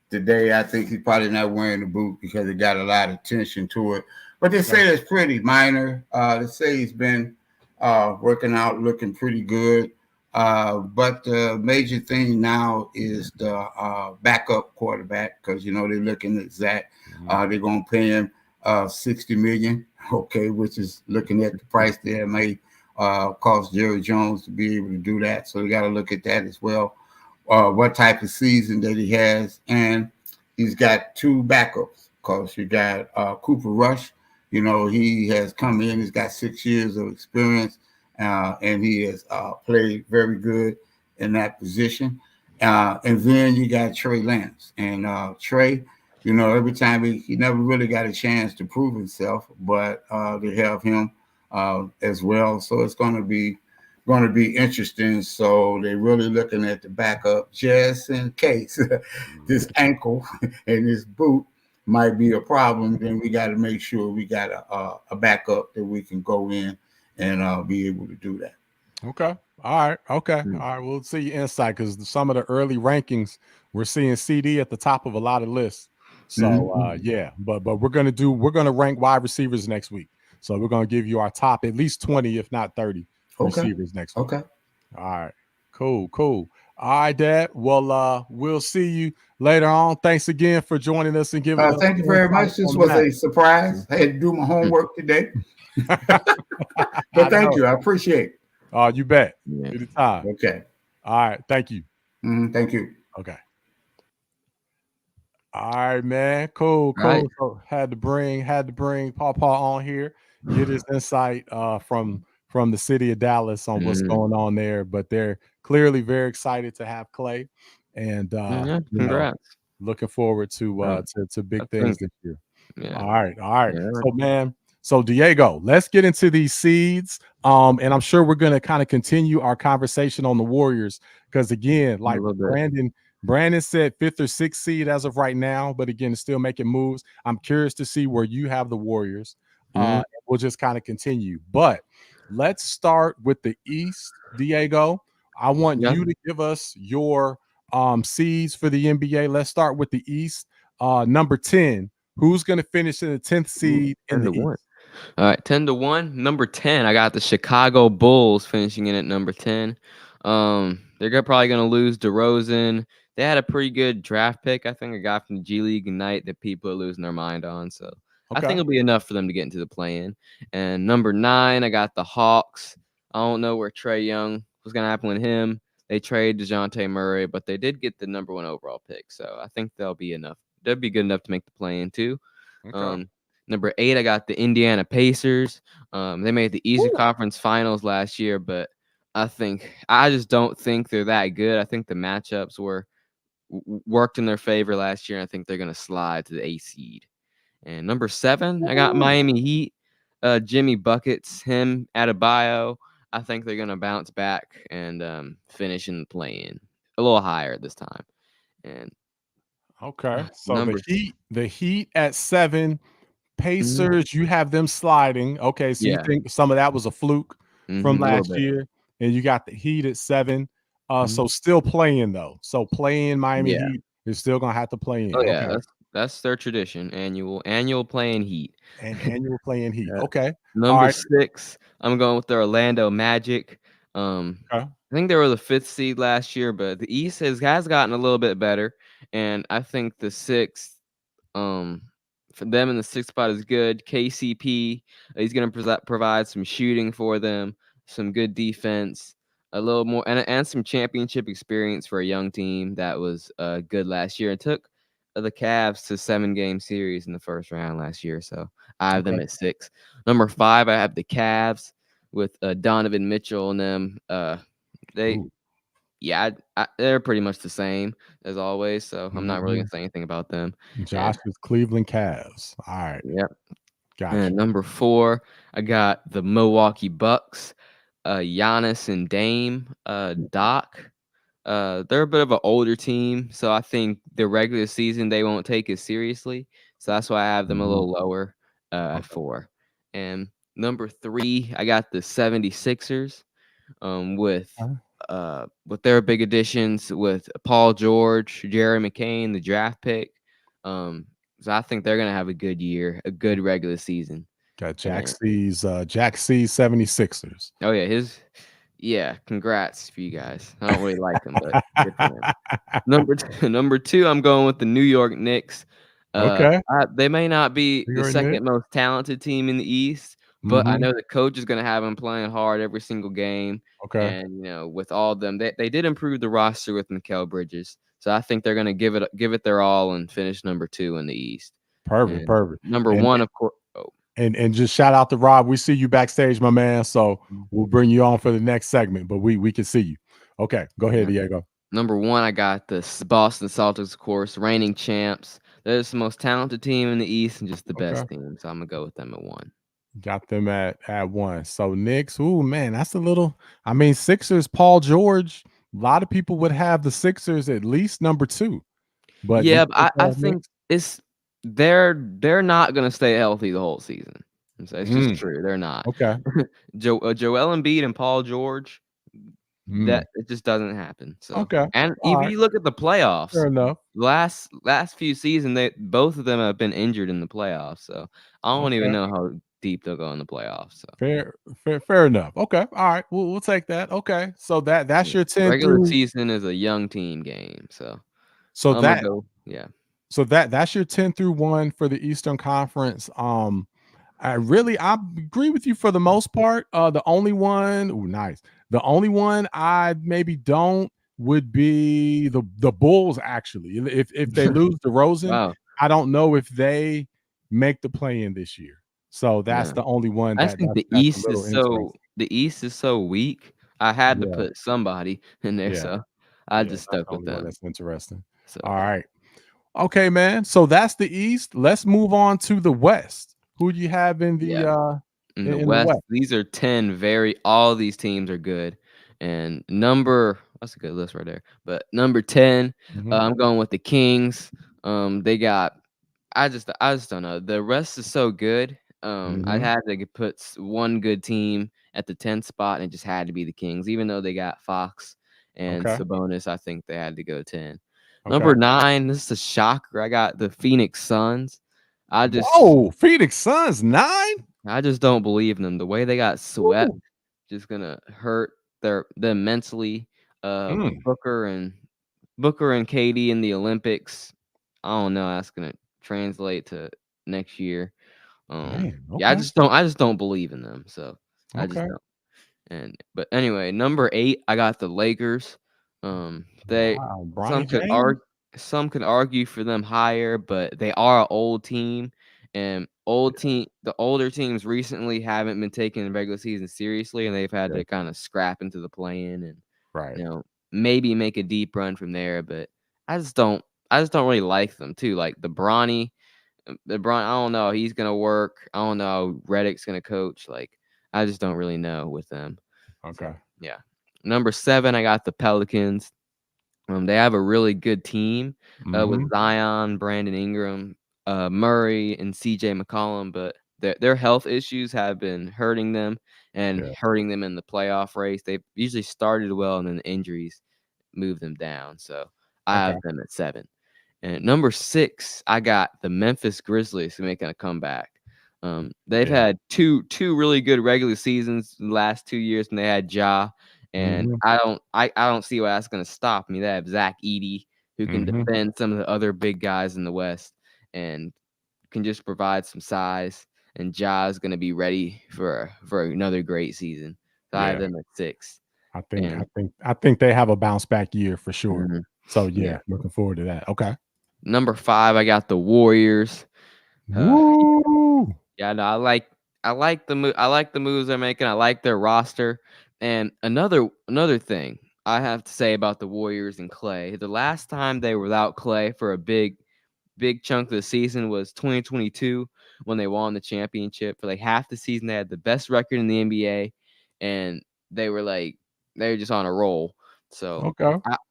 Speaker 8: today. I think he's probably not wearing the boot because it got a lot of attention to it. But they say it's pretty minor. They say he's been working out, looking pretty good. But the major thing now is the backup quarterback, because they're looking at Zach. They're gonna pay him $60 million, which is, looking at the price there, may cost Jerry Jones to be able to do that. So we got to look at that as well. What type of season that he has, and he's got two backups. Because you got Cooper Rush. He has come in. He's got 6 years of experience, and he has played very good in that position. And then you got Trey Lance, and Trey. Every time he never really got a chance to prove himself, but they have him as well. So it's going to be interesting. So they're really looking at the backup just in case this ankle and this boot might be a problem. Then we got to make sure we got a backup that we can go in and be able to do that.
Speaker 4: Okay. All right. Okay. All right. We'll see your insight, because some of the early rankings, we're seeing CD at the top of a lot of lists. So yeah, but we're gonna rank wide receivers next week. So we're gonna give you our top at least 20, if not 30 receivers next week.
Speaker 8: Okay.
Speaker 4: All right. Cool. All right, Dad. Well, we'll see you later on. Thanks again for joining us and giving us.
Speaker 8: Thank you very much. This was a surprise. I had to do my homework today. But thank you. I appreciate it.
Speaker 4: Oh, you bet. Anytime.
Speaker 8: Okay.
Speaker 4: All right. Thank you.
Speaker 8: Thank you.
Speaker 4: Okay. All right, man. Cool.
Speaker 7: Right.
Speaker 4: So had to bring Pawpaw on here, get his insight from the city of Dallas on what's going on there. But they're clearly very excited to have Klay, and
Speaker 7: congrats.
Speaker 4: Looking forward to big things this year.
Speaker 7: Yeah.
Speaker 4: All right.
Speaker 7: Yeah.
Speaker 4: So, man. So Diego, let's get into these seeds. And I'm sure we're going to kind of continue our conversation on the Warriors, because again, like Brandon said, 5th or 6th seed as of right now, but again, still making moves. I'm curious to see where you have the Warriors. We'll just kind of continue, but let's start with the East. Diego, I want you to give us your seeds for the NBA. Let's start with the East. Number 10. Who's going to finish in the 10th seed in the East?
Speaker 7: All right, 10-1. Number 10, I got the Chicago Bulls finishing in at number 10. They're probably going to lose DeRozan. They had a pretty good draft pick. I think a guy from the G League Ignite that people are losing their mind on. So I think it'll be enough for them to get into the play-in. And number 9, I got the Hawks. I don't know where Trae Young was going to happen with him. They traded DeJounte Murray, but they did get the number 1 overall pick. So I think they'll be enough. They'll be good enough to make the play-in too. Number 8, I got the Indiana Pacers. They made the Eastern Conference Finals last year, but I just don't think they're that good. I think the matchups worked in their favor last year. And I think they're going to slide to the 8th seed. And number 7, I got Miami Heat. Jimmy Buckets, him, Adebayo. I think they're going to bounce back and finish in the play-in a little higher this time. And
Speaker 4: so the Heat at 7, Pacers, you have them sliding. Okay, so you think some of that was a fluke from last year, and you got the Heat at 7. So still playing though. So playing Miami Heat is still gonna have to play in.
Speaker 7: Oh yeah, that's their tradition. Annual playing Heat.
Speaker 4: And annual playing Heat. Okay.
Speaker 7: Number 6, I'm going with the Orlando Magic. I think they were the 5th seed last year, but the East has gotten a little bit better. and I think the sixth, for them in the sixth spot is good. KCP, he's going to provide some shooting for them, some good defense, a little more, and some championship experience for a young team that was good last year and took the Cavs to 7-game series in the first round last year. So I have them at 6. Number 5, I have the Cavs with Donovan Mitchell and them. They're pretty much the same as always. So I'm not really gonna say anything about them.
Speaker 4: Josh's Cleveland Cavs. All right.
Speaker 7: Yep.
Speaker 4: Gotcha.
Speaker 7: And number 4, I got the Milwaukee Bucks. Giannis and Dame. Doc. They're a bit of an older team, so I think the regular season they won't take it seriously. So that's why I have them a little lower at 4. And number 3, I got the 76ers with their big additions with Paul George, Jerry McCain, the draft pick. So I think they're gonna have a good year, a good regular season.
Speaker 4: Got Jack C's 76ers.
Speaker 7: Oh yeah, congrats for you guys. I don't really like them, but good for them. Number 2, I'm going with the New York Knicks.
Speaker 4: Okay.
Speaker 7: They may not be
Speaker 4: New
Speaker 7: the
Speaker 4: York
Speaker 7: second
Speaker 4: Knicks.
Speaker 7: most talented team in the East, but I know the coach is going to have them playing hard every single game.
Speaker 4: Okay.
Speaker 7: And with all of them, they did improve the roster with Mikal Bridges, so I think they're going to give it their all and finish number 2 in the East.
Speaker 4: Perfect.
Speaker 7: Number 1, of course.
Speaker 4: And just shout out to Rob. We see you backstage, my man. So we'll bring you on for the next segment, but we can see you. Okay, go ahead, Diego.
Speaker 7: Number 1, I got the Boston Celtics, of course, reigning champs. They're the most talented team in the East and just the best team. So I'm gonna go with them at 1.
Speaker 4: Got them at 1. So Knicks, ooh man, that's a little. I mean, Sixers, Paul George. A lot of people would have the Sixers at least number 2. But
Speaker 7: yeah, I think they're not gonna stay healthy the whole season. It's just true. They're not.
Speaker 4: Okay.
Speaker 7: Joel Embiid and Paul George. That it just doesn't happen. So
Speaker 4: okay.
Speaker 7: And even you look at the playoffs.
Speaker 4: Fair enough.
Speaker 7: Last few seasons, both of them have been injured in the playoffs. So I don't even know how deep they'll go in the playoffs. So
Speaker 4: fair enough. Okay. All right. We'll take that. Okay. So that's your 10
Speaker 7: regular season is a young team game. So
Speaker 4: So that's your 10 through 1 for the Eastern Conference. I agree with you for the most part. The only one I maybe don't would be the Bulls. Actually, if they lose DeRozan, I don't know if they make the play-in this year. So that's the only one.
Speaker 7: I think the East is so weak. I had to put somebody in there, so I just stuck with them.
Speaker 4: That's interesting. So, all right, okay, man. So that's the East. Let's move on to the West. Who do you have in the
Speaker 7: in the West? These are 10 all these teams are good. And that's a good list right there. But number 10, I'm going with the Kings. They got I just don't know. The rest is so good. I had to put one good team at the 10th spot, and it just had to be the Kings. Even though they got Fox and Sabonis, I think they had to go 10. Number 9, this is a shocker. I got the Phoenix Suns.
Speaker 4: Phoenix Suns 9?
Speaker 7: I just don't believe in them. The way they got swept just gonna hurt them mentally. Booker and KD in the Olympics. I don't know. That's gonna translate to next year. I just don't believe in them. So I just don't. But anyway, number 8, I got the Lakers. Some could argue for them higher, but they are an old team, and the older teams recently haven't been taking the regular season seriously, and they've had to kind of scrap into the play-in and maybe make a deep run from there. But I just don't really like them too. Like Bronny, I don't know. He's gonna work. I don't know how Redick's gonna coach. Like I just don't really know with them.
Speaker 4: Okay.
Speaker 7: So, number 7, I got the Pelicans. They have a really good team with Zion, Brandon Ingram, Murray, and CJ McCollum, but their health issues have been hurting them and hurting them in the playoff race. They've usually started well, and then the injuries move them down. So I have them at 7. And number 6, I got the Memphis Grizzlies making a comeback. They've had two really good regular seasons in the last 2 years, and they had Ja. And I don't see why that's going to stop me. They have Zach Edey, who can defend some of the other big guys in the West and can just provide some size. And Ja is going to be ready for another great season. So I have them at 6.
Speaker 4: I think they have a bounce back year for sure. So looking forward to that. Okay.
Speaker 7: Number 5, I got the Warriors.
Speaker 4: Woo!
Speaker 7: Yeah, no, I like the moves they're making. I like their roster. And another thing I have to say about the Warriors and Klay, the last time they were without Klay for a big chunk of the season was 2022 when they won the championship. For like half the season, they had the best record in the NBA, and they were just on a roll. So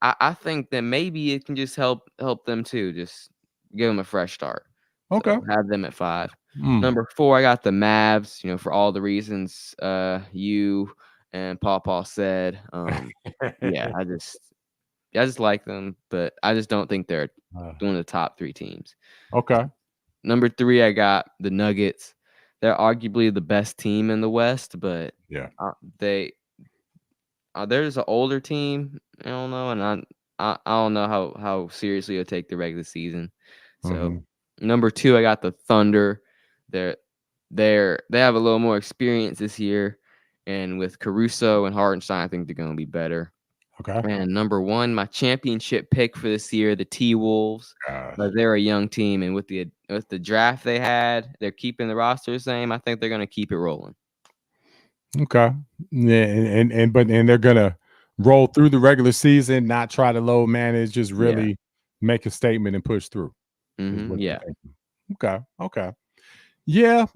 Speaker 7: I think that maybe it can just help them too. Just give them a fresh start.
Speaker 4: Okay.
Speaker 7: So have them at 5. Number 4, I got the Mavs, for all the reasons you and Paul said. I just like them, but I just don't think they're one of the top 3 teams.
Speaker 4: Okay.
Speaker 7: Number 3, I got the Nuggets. They're arguably the best team in the West, but they're just an older team. I don't know, and I don't know how seriously they'll take the regular season. So number 2, I got the Thunder. They have a little more experience this year, and with Caruso and Hartenstein, I think they're going to be better.
Speaker 4: Okay.
Speaker 7: And number 1, my championship pick for this year, the T-Wolves. They're a young team, and with the draft they had, they're keeping the roster the same. I think they're going to keep it rolling.
Speaker 4: Okay. Yeah, and they're gonna roll through the regular season, not try to load manage, just really make a statement and push through. Okay. Yeah.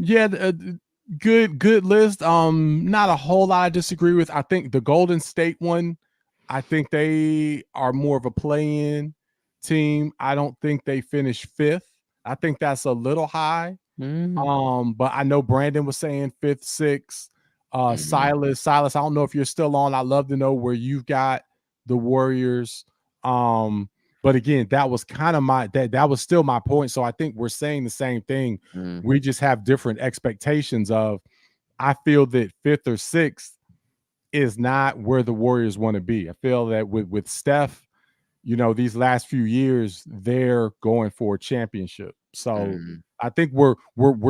Speaker 4: Good list. Not a whole lot I disagree with. I think the Golden State one, I think they are more of a play-in team. I don't think they finished 5th. I think that's a little high. But I know Brandon was saying 5th, 6th. Silas, I don't know if you're still on. I'd love to know where you've got the Warriors. But again, that was kind of that was still my point. So I think we're saying the same thing. We just have different expectations of. I feel that 5th or 6th is not where the Warriors want to be. I feel that with Steph, these last few years, they're going for a championship. So I think we're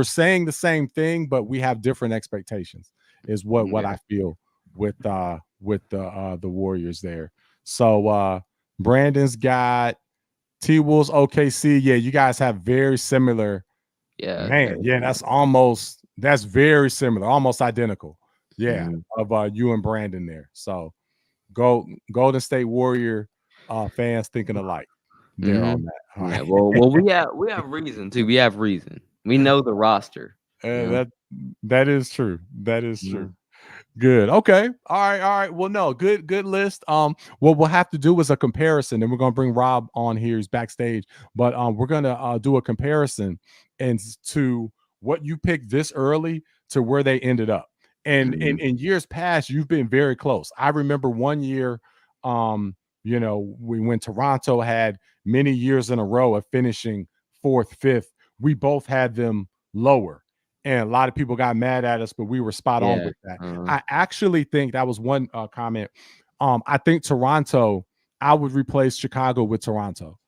Speaker 4: saying the same thing, but we have different expectations. Is what I feel with the Warriors there. So Brandon's got T-Wolves, OKC. Yeah, you guys have very similar.
Speaker 7: Yeah,
Speaker 4: man. Yeah, that's very similar, almost identical. Yeah, of you and Brandon there. So Golden State Warrior fans thinking alike. There on that. All
Speaker 7: right.
Speaker 4: right.
Speaker 7: Well, we have reason too. We have reason. We know the roster.
Speaker 4: That is true. That is true. Good. Okay. All right. Well, no, good list. What we'll have to do is a comparison, and we're gonna bring Rob on here. He's backstage, but we're gonna do a comparison and to what you picked this early to where they ended up. And in years past, you've been very close. I remember one year, when Toronto had many years in a row of finishing 4th, 5th, we both had them lower. And a lot of people got mad at us, but we were spot on with that. I actually think that was one comment. I think Toronto, I would replace Chicago with Toronto.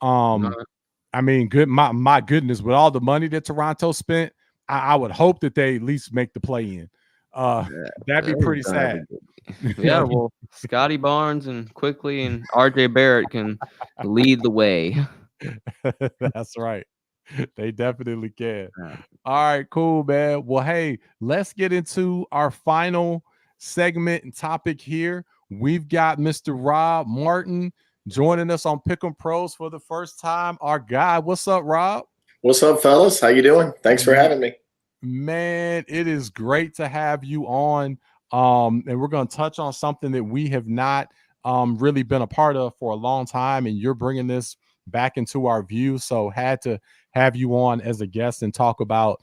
Speaker 4: I mean, my goodness, with all the money that Toronto spent, I would hope that they at least make the play-in. That'd be pretty sad.
Speaker 7: Yeah, well, Scotty Barnes and Quickly and RJ Barrett can lead the way.
Speaker 4: That's right. They definitely can. All right, cool, man. Well, hey, let's get into our final segment and topic here. We've got Mr. Rob Martin joining us on Pick'em Pros for the first time. Our guy. What's up, Rob?
Speaker 9: What's up, fellas? How you doing? Thanks for having me.
Speaker 4: Man, it is great to have you on. And we're going to touch on something that we have not really been a part of for a long time, and you're bringing this back into our view. So had to have you on as a guest and talk about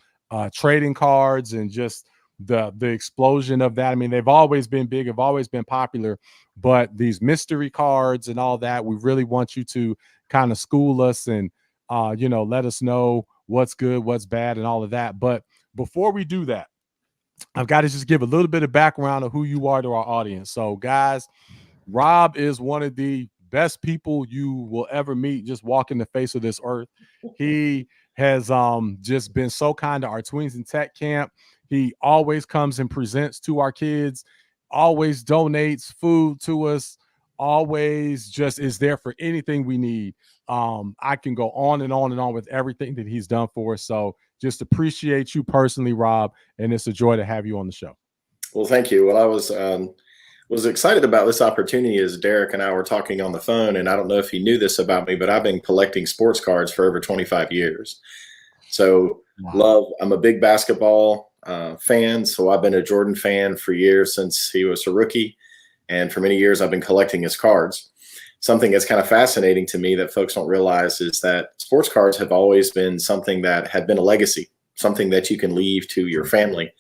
Speaker 4: trading cards and just the explosion of that. I mean, they've always been big, have always been popular, but these mystery cards and all that, we really want you to kind of school us and let us know what's good, what's bad, and all of that. But before we do that, I've got to just give a little bit of background of who you are to our audience. So guys, Rob is one of the best people you will ever meet, just walking the face of this earth. He has just been so kind to our Tweens in Tech camp. He always comes and presents to our kids, always donates food to us, always just is there for anything we need. I can go on and on and on with everything that he's done for us. So just appreciate you personally, Rob, and it's a joy to have you on the show.
Speaker 9: Well, thank you. Well, I was excited about this opportunity as Derrick and I were talking on the phone, and I don't know if he knew this about me, but I've been collecting sports cards for over 25 years. So I'm a big basketball fan. So I've been a Jordan fan for years since he was a rookie. And for many years, I've been collecting his cards. Something that's kind of fascinating to me that folks don't realize is that sports cards have always been something that had been a legacy, something that you can leave to your family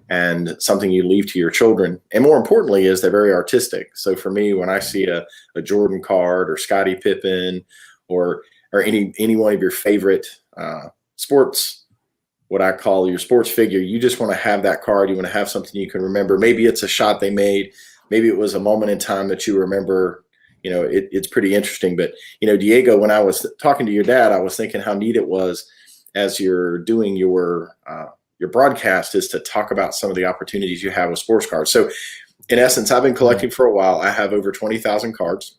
Speaker 9: and something you leave to your children. And more importantly is they're very artistic. So for me, when I see a Jordan card or Scottie Pippen or any one of your favorite sports, what I call your sports figure, you just want to have that card. You want to have something you can remember. Maybe it's a shot they made. Maybe it was a moment in time that you remember. You know, it's pretty interesting. But, you know, Diego, when I was talking to your dad, I was thinking how neat it was as you're doing your broadcast is to talk about some of the opportunities you have with sports cards. So in essence, I've been collecting for a while. I have over 20,000 cards.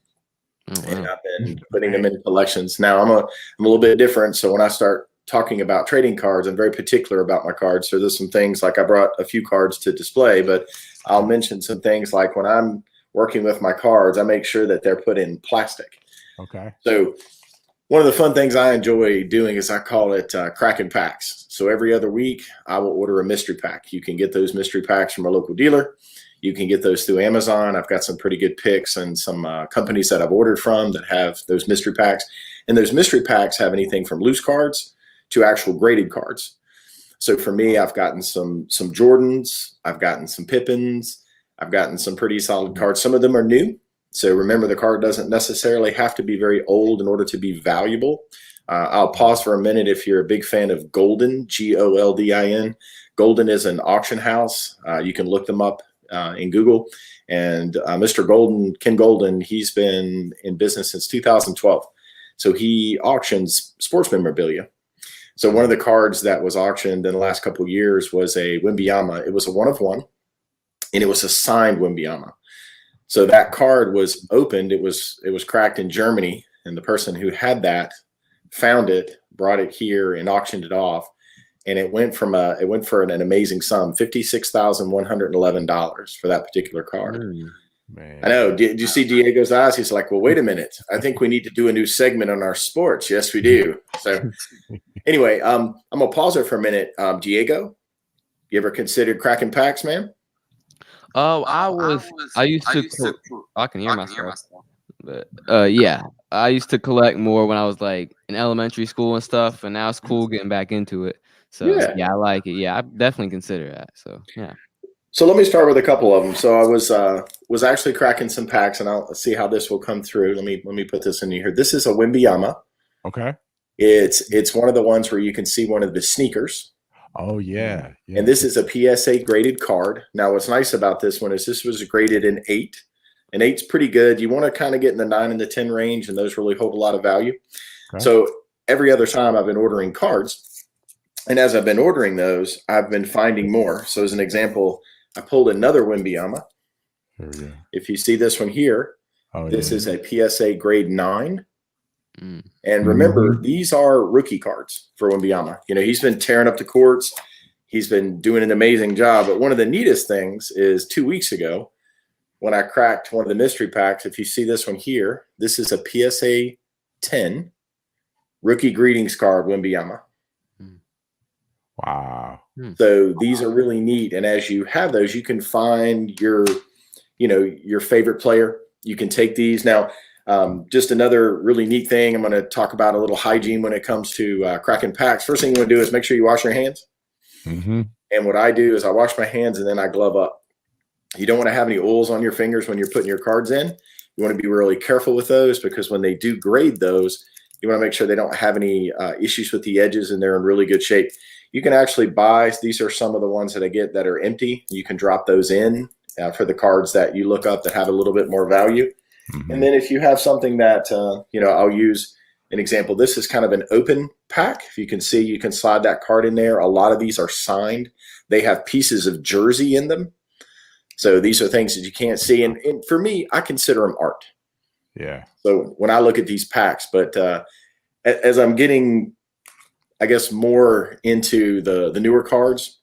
Speaker 9: And I've been putting them in collections. Now I'm a little bit different. So when I start talking about trading cards, I'm very particular about my cards. So there's some things like I brought a few cards to display, but I'll mention some things like when I'm working with my cards, I make sure that they're put in plastic.
Speaker 4: Okay.
Speaker 9: So one of the fun things I enjoy doing is I call it cracking packs. So every other week I will order a mystery pack. You can get those mystery packs from a local dealer. You can get those through Amazon. I've got some pretty good picks and some companies that I've ordered from that have those mystery packs. And those mystery packs have anything from loose cards to actual graded cards. So for me, I've gotten some Jordans. I've gotten some Pippins. I've gotten some pretty solid cards. Some of them are new. So remember, the card doesn't necessarily have to be very old in order to be valuable. I'll pause for a minute if you're a big fan of Golden, Goldin. Golden is an auction house. You can look them up in Google. And Mr. Golden, Ken Golden, he's been in business since 2012. So he auctions sports memorabilia. So one of the cards that was auctioned in the last couple of years was a Wembanyama. It was a 1-of-1, and it was a signed Wembanyama. So that card was opened. It was cracked in Germany, and the person who had that found it, brought it here, and auctioned it off. And it went for an amazing sum, $56,111 for that particular card.
Speaker 4: Man.
Speaker 9: I know. Did you see Diego's eyes? He's like, well, wait a minute. I think we need to do a new segment on our sports. Yes, we do. So anyway, I'm going to pause there for a minute. Diego, you ever considered cracking packs, man?
Speaker 7: Oh, I used to. I can hear myself. But yeah, I used to collect more when I was like in elementary school and stuff, and now it's cool getting back into it. So yeah, I like it. Yeah, I definitely consider that. So yeah.
Speaker 9: So let me start with a couple of them. So I was actually cracking some packs, and I'll see how this will come through. Let me put this in here. This is a Wembanyama.
Speaker 4: Okay.
Speaker 9: It's one of the ones where you can see one of the sneakers.
Speaker 4: Oh yeah.
Speaker 9: And this is a PSA graded card. Now what's nice about this one is this was graded in 8. And 8's pretty good. You want to kind of get in the 9 and the 10 range, and those really hold a lot of value. Okay. So every other time I've been ordering cards, and as I've been ordering those, I've been finding more. So as an example, I pulled another Wembanyama. If you see this one here, this is a PSA grade 9. And remember, these are rookie cards for Wembanyama. You know, he's been tearing up the courts. He's been doing an amazing job. But one of the neatest things is 2 weeks ago when I cracked one of the mystery packs, if you see this one here, this is a PSA 10 rookie greetings card Wembanyama.
Speaker 4: Wow.
Speaker 9: So these are really neat. And as you have those, you can find your favorite player. You can take these. Now, just another really neat thing, I'm going to talk about a little hygiene when it comes to cracking packs. First thing you want to do is make sure you wash your hands. And what I do is I wash my hands and then I glove up. You don't want to have any oils on your fingers when you're putting your cards in. You want to be really careful with those because when they do grade those, you want to make sure they don't have any issues with the edges and they're in really good shape. You can actually buy, these are some of the ones that I get that are empty. You can drop those in for the cards that you look up that have a little bit more value. And then if you have something that, I'll use an example. This is kind of an open pack. If you can see, you can slide that card in there. A lot of these are signed. They have pieces of jersey in them. So these are things that you can't see. And for me, I consider them art.
Speaker 4: Yeah.
Speaker 9: So when I look at these packs, but as I'm getting, I guess, more into the newer cards,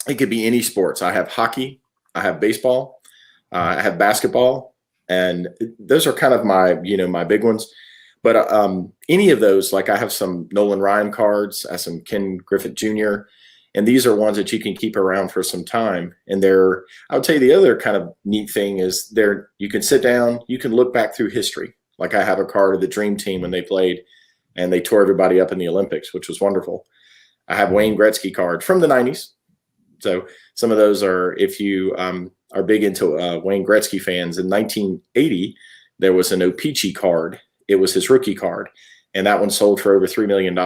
Speaker 9: it could be any sports. I have hockey, I have baseball, I have basketball, and those are kind of my big ones. But any of those, like I have some Nolan Ryan cards, I have some Ken Griffith Jr., and these are ones that you can keep around for some time. And I would tell you the other kind of neat thing is you can sit down, you can look back through history. Like I have a card of the Dream Team when they played and they tore everybody up in the Olympics, which was wonderful. I have Wayne Gretzky card from the 90s. So some of those are, if you are big into Wayne Gretzky fans, in 1980, there was an O-Pee-Chee card. It was his rookie card, and that one sold for over $3 million.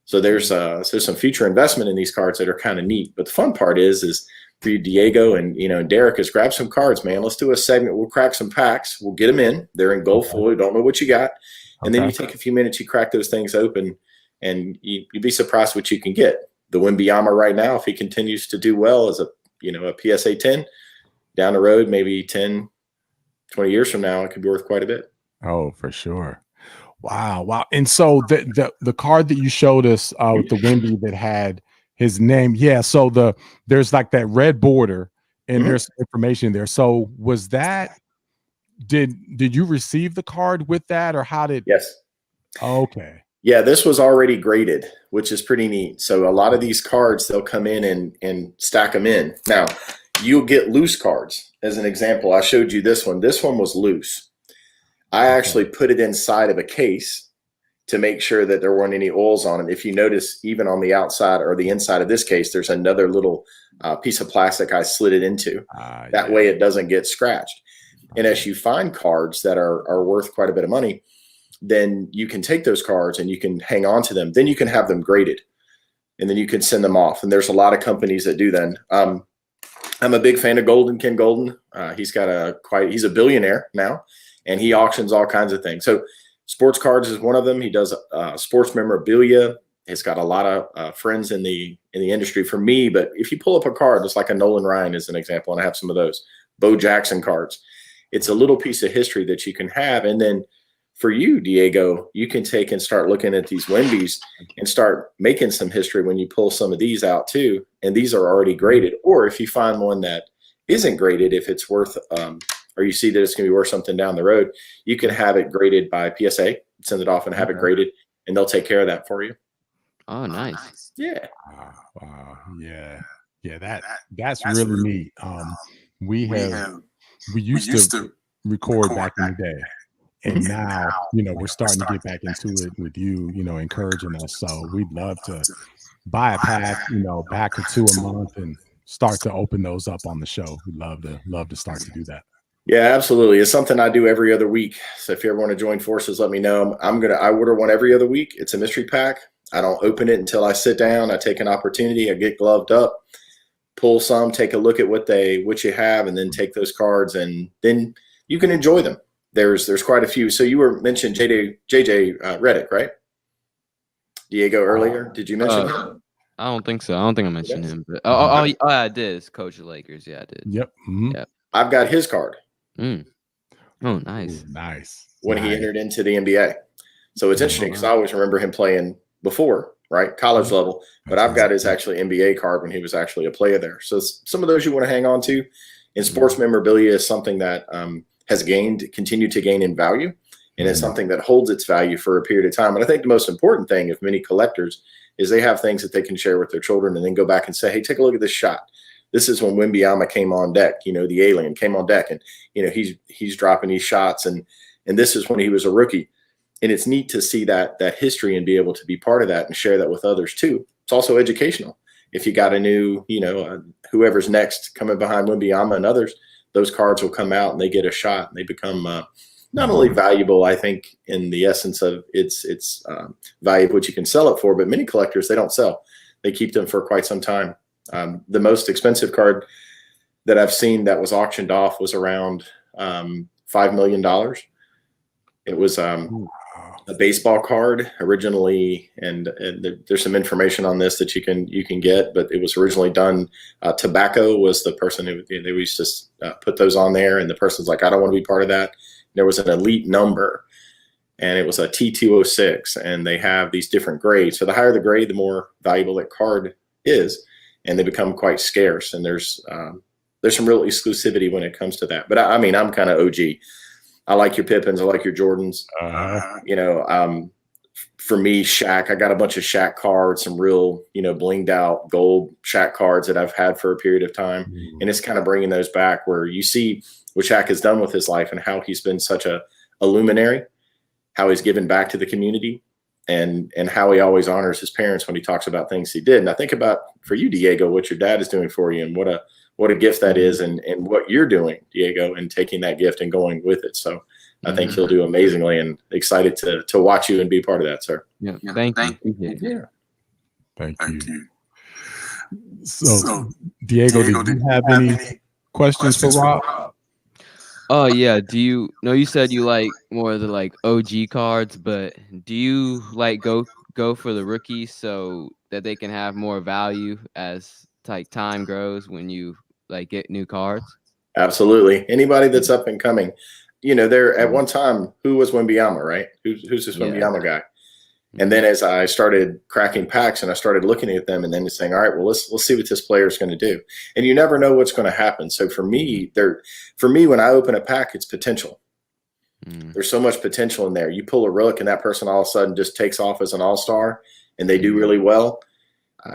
Speaker 9: So there's some future investment in these cards that are kind of neat. But the fun part is for you, Diego and Derrick, is grab some cards, man. Let's do a segment. We'll crack some packs. We'll get them in. They're in gold foil. Don't know what you got, and then you take a few minutes. You crack those things open, and you'd be surprised what you can get. The Wembanyama right now, if he continues to do well as a PSA 10, down the road, maybe 10, 20 years from now, it could be worth quite a bit.
Speaker 4: Oh, for sure. Wow. And so the card that you showed us with the Wemby that had his name, yeah. So there's like that red border, and there's information there. So was that? Did you receive the card with that, or how did?
Speaker 9: Yes.
Speaker 4: Okay.
Speaker 9: Yeah, this was already graded, which is pretty neat. So a lot of these cards, they'll come in and stack them in. Now, you'll get loose cards. As an example, I showed you this one. This one was loose. I actually put it inside of a case to make sure that there weren't any oils on it. If you notice, even on the outside or the inside of this case, there's another little piece of plastic I slid it into. That way it doesn't get scratched. And as you find cards that are worth quite a bit of money, then you can take those cards and you can hang on to them. Then you can have them graded, and then you can send them off. And there's a lot of companies that do that. I'm a big fan of Ken Golden. He's a billionaire now, and he auctions all kinds of things. So sports cards is one of them. He does sports memorabilia. He's got a lot of friends in the industry for me. But if you pull up a card, it's like a Nolan Ryan as an example, and I have some of those. Bo Jackson cards. It's a little piece of history that you can have. And then for you, Diego, you can take and start looking at these Wembys and start making some history when you pull some of these out too. And these are already graded. Or if you find one that isn't graded, if it's worth or you see that it's going to be worth something down the road, you can have it graded by PSA, send it off and have it graded, and they'll take care of that for you.
Speaker 7: Oh, nice.
Speaker 9: Yeah.
Speaker 4: Wow. Yeah. That's really neat. We used to record back in the day. And now, we're starting to get back into it with you, encouraging us. So we'd love to buy a pack, pack or two a month, and start to open those up on the show. We'd love to start to do that.
Speaker 9: Yeah, absolutely. It's something I do every other week. So if you ever want to join forces, let me know. I order one every other week. It's a mystery pack. I don't open it until I sit down. I take an opportunity. I get gloved up, pull some, take a look at what you have, and then take those cards, and then you can enjoy them. There's quite a few. So you mentioned JJ Redick, right? Diego earlier. Did you mention him?
Speaker 7: I don't think so. I don't think I mentioned him. But I did. It's coach of Lakers. Yeah, I did.
Speaker 4: Yep.
Speaker 7: Yep.
Speaker 9: I've got his card.
Speaker 7: Oh, nice.
Speaker 4: Ooh, nice.
Speaker 9: When he entered into the NBA. So it's interesting because I always remember him playing before, right? College level. But I've got his actually NBA card when he was actually a player there. So some of those you want to hang on to. And sports memorabilia is something that has continued to gain in value, and it's something that holds its value for a period of time. And I think the most important thing of many collectors is they have things that they can share with their children and then go back and say, hey, take a look at this shot. This is when Wembanyama came on deck, the alien came on deck, and he's dropping these shots, and this is when he was a rookie. And it's neat to see that history and be able to be part of that and share that with others too. It's also educational. If you got a new, whoever's next coming behind Wembanyama and others, those cards will come out and they get a shot, and they become not only valuable, I think, in the essence of its value of what you can sell it for, but many collectors, they don't sell. They keep them for quite some time. The most expensive card that I've seen that was auctioned off was around $5 $5 million. It was a baseball card originally, and there's some information on this that you can get, but it was originally done. Tobacco was the person who they used to put those on there, and the person's like, I don't want to be part of that. There was an elite number, and it was a T206, and they have these different grades. So the higher the grade, the more valuable that card is, and they become quite scarce. And there's some real exclusivity when it comes to that. But I mean, I'm kind of OG. I like your Pippins. I like your Jordans. For me, Shaq, I got a bunch of Shaq cards, some real, blinged out gold Shaq cards that I've had for a period of time. And it's kind of bringing those back where you see what Shaq has done with his life and how he's been such a luminary, how he's given back to the community, and how he always honors his parents when he talks about things he did. And I think about, for you, Diego, what your dad is doing for you, and what a gift that is, and what you're doing, Diego, and taking that gift and going with it. So I think he'll do amazingly, and excited to watch you and be part of that, sir.
Speaker 7: Yeah, thank you.
Speaker 4: Yeah. Thank you. So, Diego, do you have any questions for Rob?
Speaker 7: Oh yeah. You said you like more of the OG cards, but do you go for the rookies so that they can have more value as time grows when you get new cards?
Speaker 9: Absolutely. Anybody that's up and coming, there at one time, who was Wembanyama, right? Who's this Wembanyama guy? And then as I started cracking packs and I started looking at them and then saying, all right, well, let's see what this player is going to do. And you never know what's going to happen. So for me, when I open a pack, it's potential. There's so much potential in there. You pull a relic and that person all of a sudden just takes off as an all-star and they do really well.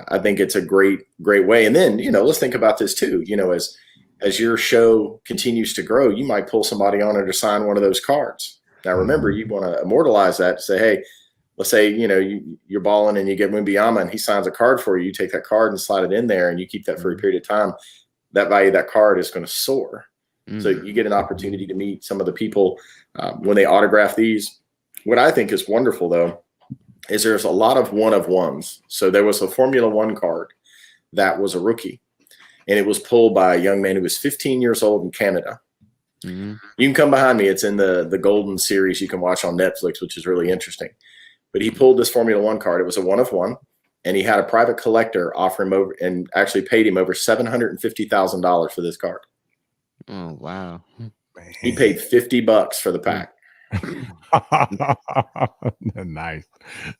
Speaker 9: I think it's a great way. And then, let's think about this too. As your show continues to grow, you might pull somebody on to sign one of those cards. Now, remember, you want to immortalize that to say, hey, let's say, you're balling and you get Wembanyama and he signs a card for you. You take that card and slide it in there and you keep that for a period of time. That value of that card is going to soar. So you get an opportunity to meet some of the people when they autograph these. What I think is wonderful, though, is there's a lot of one-of-ones. So there was a Formula One card that was a rookie, and it was pulled by a young man who was 15 years old in Canada. You can come behind me. It's in the Golden series you can watch on Netflix, which is really interesting. But he pulled this Formula One card. It was a one-of-one, and he had a private collector offer him over and actually paid him over $750,000 for this card.
Speaker 7: Oh, wow.
Speaker 9: He paid $50 for the pack.
Speaker 4: Nice.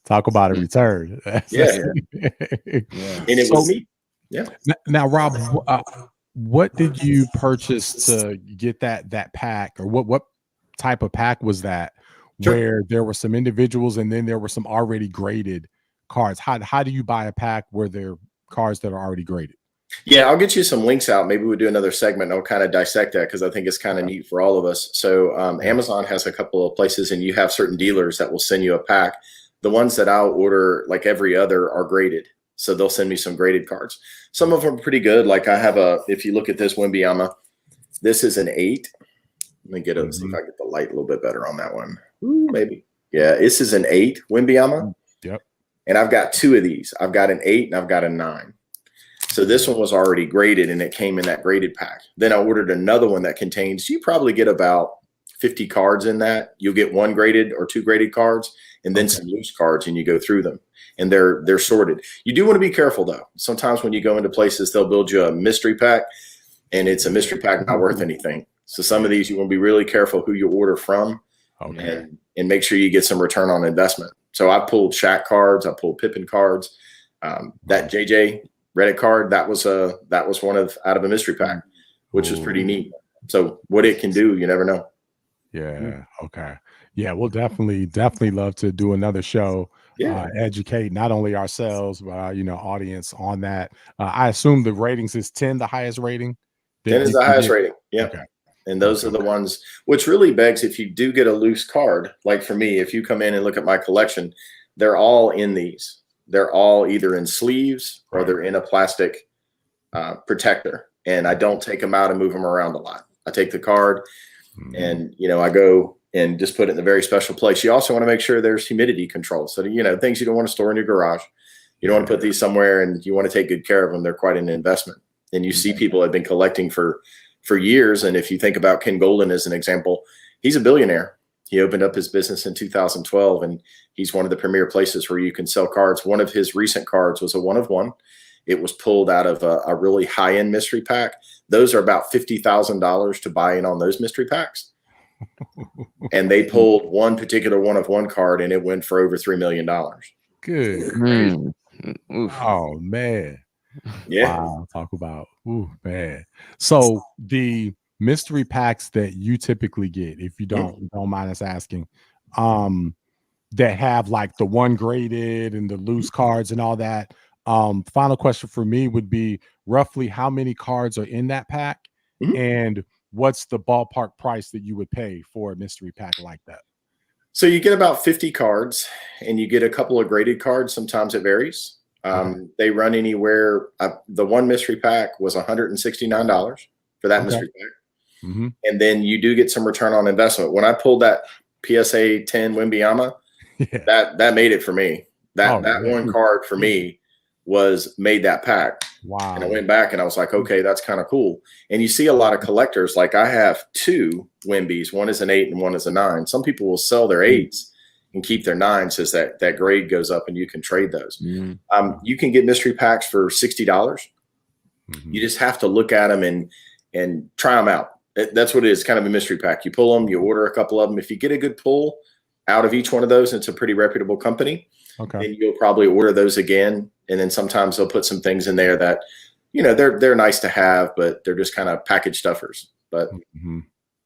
Speaker 4: Talk about a return.
Speaker 9: Yeah. And it was me. Yeah.
Speaker 4: Now, Rob, what did you purchase to get that pack, or what type of pack was that? Sure. Where there were some individuals and then there were some already graded cards. How do you buy a pack where there are cards that are already graded?
Speaker 9: Yeah, I'll get you some links out. Maybe we'll do another segment and I'll kind of dissect that because I think it's kind of neat for all of us. So Amazon has a couple of places and you have certain dealers that will send you a pack. The ones that I'll order, like every other, are graded. So they'll send me some graded cards. Some of them are pretty good. Like I have if you look at this Wembanyama, this is an 8. Let me see if I get the light a little bit better on that one. Ooh, maybe. Yeah, this is an 8 Wembanyama.
Speaker 4: Yep.
Speaker 9: And I've got 2 of these. I've got an 8 and I've got a 9. So this one was already graded and it came in that graded pack. Then I ordered another one that contains, you probably get about 50 cards in that. You'll get 1 graded or 2 graded cards and then some loose cards, and you go through them and they're sorted. You do want to be careful though. Sometimes when you go into places, they'll build you a mystery pack and it's a mystery pack not worth anything. So some of these you want to be really careful who you order from.
Speaker 4: Okay.
Speaker 9: And make sure you get some return on investment. So I pulled Shaq cards, I pulled Pippen cards. That JJ Reddit card, that was one out of a mystery pack, which was pretty neat. So what it can do, you never know.
Speaker 4: Yeah. Okay. Yeah, we'll definitely love to do another show.
Speaker 9: Yeah.
Speaker 4: Educate not only ourselves, but audience on that. I assume the ratings is 10, the highest rating.
Speaker 9: 10 is the highest rating. Yeah.
Speaker 4: Okay.
Speaker 9: And those are the ones, which really begs, if you do get a loose card, like for me, if you come in and look at my collection, they're all in these. They're all either in sleeves or they're in a plastic protector. And I don't take them out and move them around a lot. I take the card and, I go and just put it in a very special place. You also want to make sure there's humidity control. So, things you don't want to store in your garage. You don't want to put these somewhere, and you want to take good care of them. They're quite an investment. And you see people have been collecting for years. And if you think about Ken Golden as an example, he's a billionaire. He opened up his business in 2012, and he's one of the premier places where you can sell cards. One of his recent cards was a 1-of-1. It was pulled out of a really high-end mystery pack. Those are about $50,000 to buy in on those mystery packs. And they pulled one particular 1-of-1 card, and it went for over $3 million.
Speaker 4: Good. Oh, man.
Speaker 9: Yeah.
Speaker 4: Wow, talk about, man. So the mystery packs that you typically get, if you don't mind us asking, that have like the one graded and the loose cards and all that. Final question for me would be roughly how many cards are in that pack, and what's the ballpark price that you would pay for a mystery pack like that? So
Speaker 9: you get about 50 cards, and you get a couple of graded cards. Sometimes it varies. They run anywhere. The one mystery pack was $169 for that mystery pack. And then you do get some return on investment. When I pulled that PSA 10 Wembanyama, that made it for me. That one card for me made that pack.
Speaker 4: Wow.
Speaker 9: And I went back and I was like, okay, that's kind of cool. And you see a lot of collectors. Like I have 2 Wembies. One is an 8 and one is a 9. Some people will sell their 8s and keep their 9s as that grade goes up, and you can trade those. You can get mystery packs for $60. You just have to look at them and try them out. That's what it is, kind of a mystery pack. You pull them, you order a couple of them. If you get a good pull out of each one of those, and it's a pretty reputable company, then you'll probably order those again. And then sometimes they'll put some things in there that, they're nice to have, but they're just kind of package stuffers. But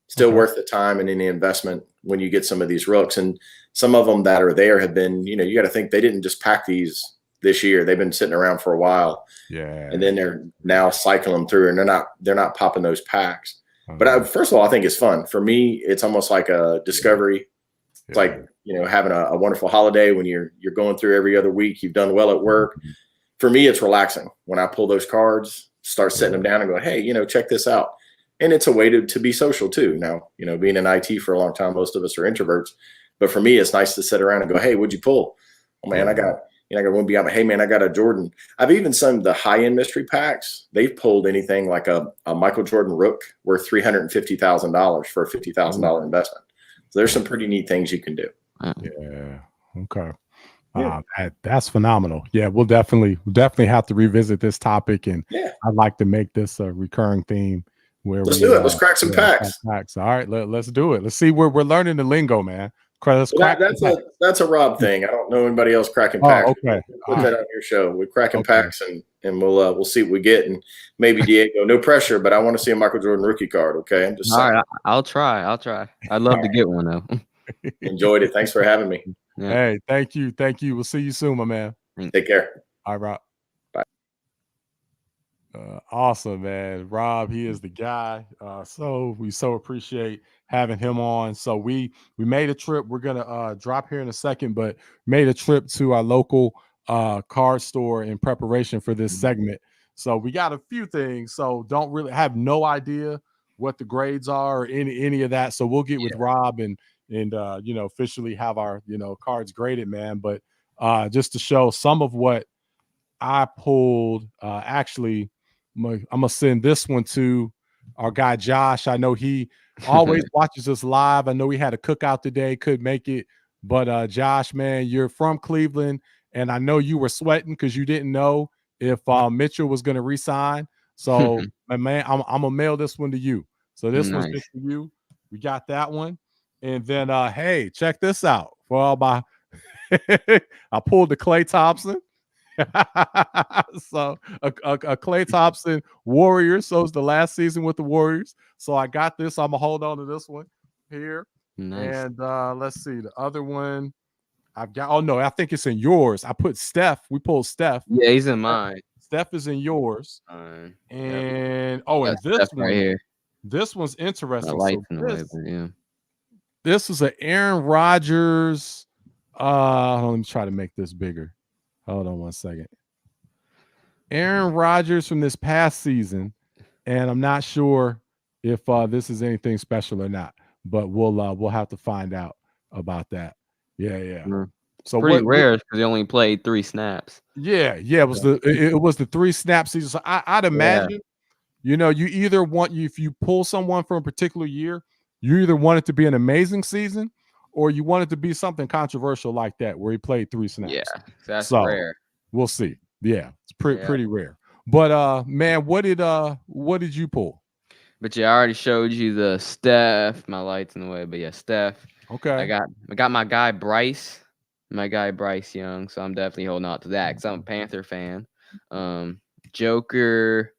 Speaker 9: still worth the time and any investment when you get some of these rooks. And some of them that are there have been, you got to think they didn't just pack these this year. They've been sitting around for a while.
Speaker 4: Yeah.
Speaker 9: And then they're now cycling them through, and they're not popping those packs. But first of all, I think it's fun. For me, it's almost like a discovery. It's like, having a wonderful holiday when you're going through every other week. You've done well at work. For me, it's relaxing. When I pull those cards, start setting them down and go, hey, check this out. And it's a way to be social too. Now, being in IT for a long time, most of us are introverts. But for me, it's nice to sit around and go, hey, what'd you pull? Oh, man, I got one beyond. Hey, man, I got a Jordan. I've even some of the high-end mystery packs. They've pulled anything like a Michael Jordan Rook worth $350,000 for a $50,000 investment. So there's some pretty neat things you can do.
Speaker 4: Yeah. Okay. That's phenomenal. Yeah, we'll definitely have to revisit this topic, and I'd like to make this a recurring theme.
Speaker 9: Let's do it. Let's crack some packs.
Speaker 4: All right, let's do it. Let's see. We're learning the lingo, man. That's
Speaker 9: a Rob thing. I don't know anybody else cracking packs.
Speaker 4: Okay.
Speaker 9: Put that on your show. We're cracking packs, and we'll see what we get. And maybe Diego, no pressure, but I want to see a Michael Jordan rookie card. Okay, I'm just
Speaker 7: all right. I'll try. I'd love to get one though.
Speaker 9: Enjoyed it. Thanks for having me.
Speaker 4: Yeah. Hey, thank you. We'll see you soon, my man.
Speaker 9: Take care.
Speaker 4: All right, Rob.
Speaker 9: Bye.
Speaker 4: Awesome, man. Rob, he is the guy. So we appreciate having him on. So we made a trip. We're gonna drop here in a second, but made a trip to our local card store in preparation for this segment. So we got a few things. So don't really have no idea what the grades are or any of that. So we'll get with Rob and officially have our cards graded, man. But just to show some of what I pulled, actually, I'm gonna send this one to our guy Josh. I know he always watches us live. I know we had a cookout today, couldn't make it, but Josh, man, you're from Cleveland, and I know you were sweating because you didn't know if Mitchell was gonna resign. So, my man, I'm gonna mail this one to you. So this one's just for you. We got that one. And then, hey, check this out. For all my, I pulled the Klay Thompson. So a Klay Thompson Warriors. So it's the last season with the Warriors. So I got this. I'm gonna hold on to this one here.
Speaker 7: Nice.
Speaker 4: And let's see the other one. I've got. Oh no, I think it's in yours. I put Steph. We pulled Steph.
Speaker 7: Yeah, he's in mine.
Speaker 4: Steph is in yours.
Speaker 7: And
Speaker 4: and
Speaker 7: that's
Speaker 4: this
Speaker 7: Steph
Speaker 4: one
Speaker 7: right here.
Speaker 4: This one's interesting.
Speaker 7: Lights
Speaker 4: So
Speaker 7: in the way, but yeah.
Speaker 4: this is an Aaron Rodgers. Let me try to make this bigger. Hold on one second. Aaron Rodgers from this past season, and I'm not sure if this is anything special or not, but we'll have to find out about that. Yeah.
Speaker 7: Mm-hmm.
Speaker 4: So
Speaker 7: pretty rare because he only played 3 snaps.
Speaker 4: Yeah. It was the 3 snap season. So I'd imagine, you either if you pull someone from a particular year, You either want it to be an amazing season or you want it to be something controversial like that where he played 3 snaps.
Speaker 7: Yeah, that's
Speaker 4: so,
Speaker 7: rare.
Speaker 4: We'll see. Yeah, it's pretty rare. But man, what did you pull?
Speaker 7: But yeah, I already showed you the Steph. My light's in the way, but yeah, Steph.
Speaker 4: Okay.
Speaker 7: I got my guy Bryce. My guy Bryce Young, so I'm definitely holding out to that because I'm a Panther fan. Joker,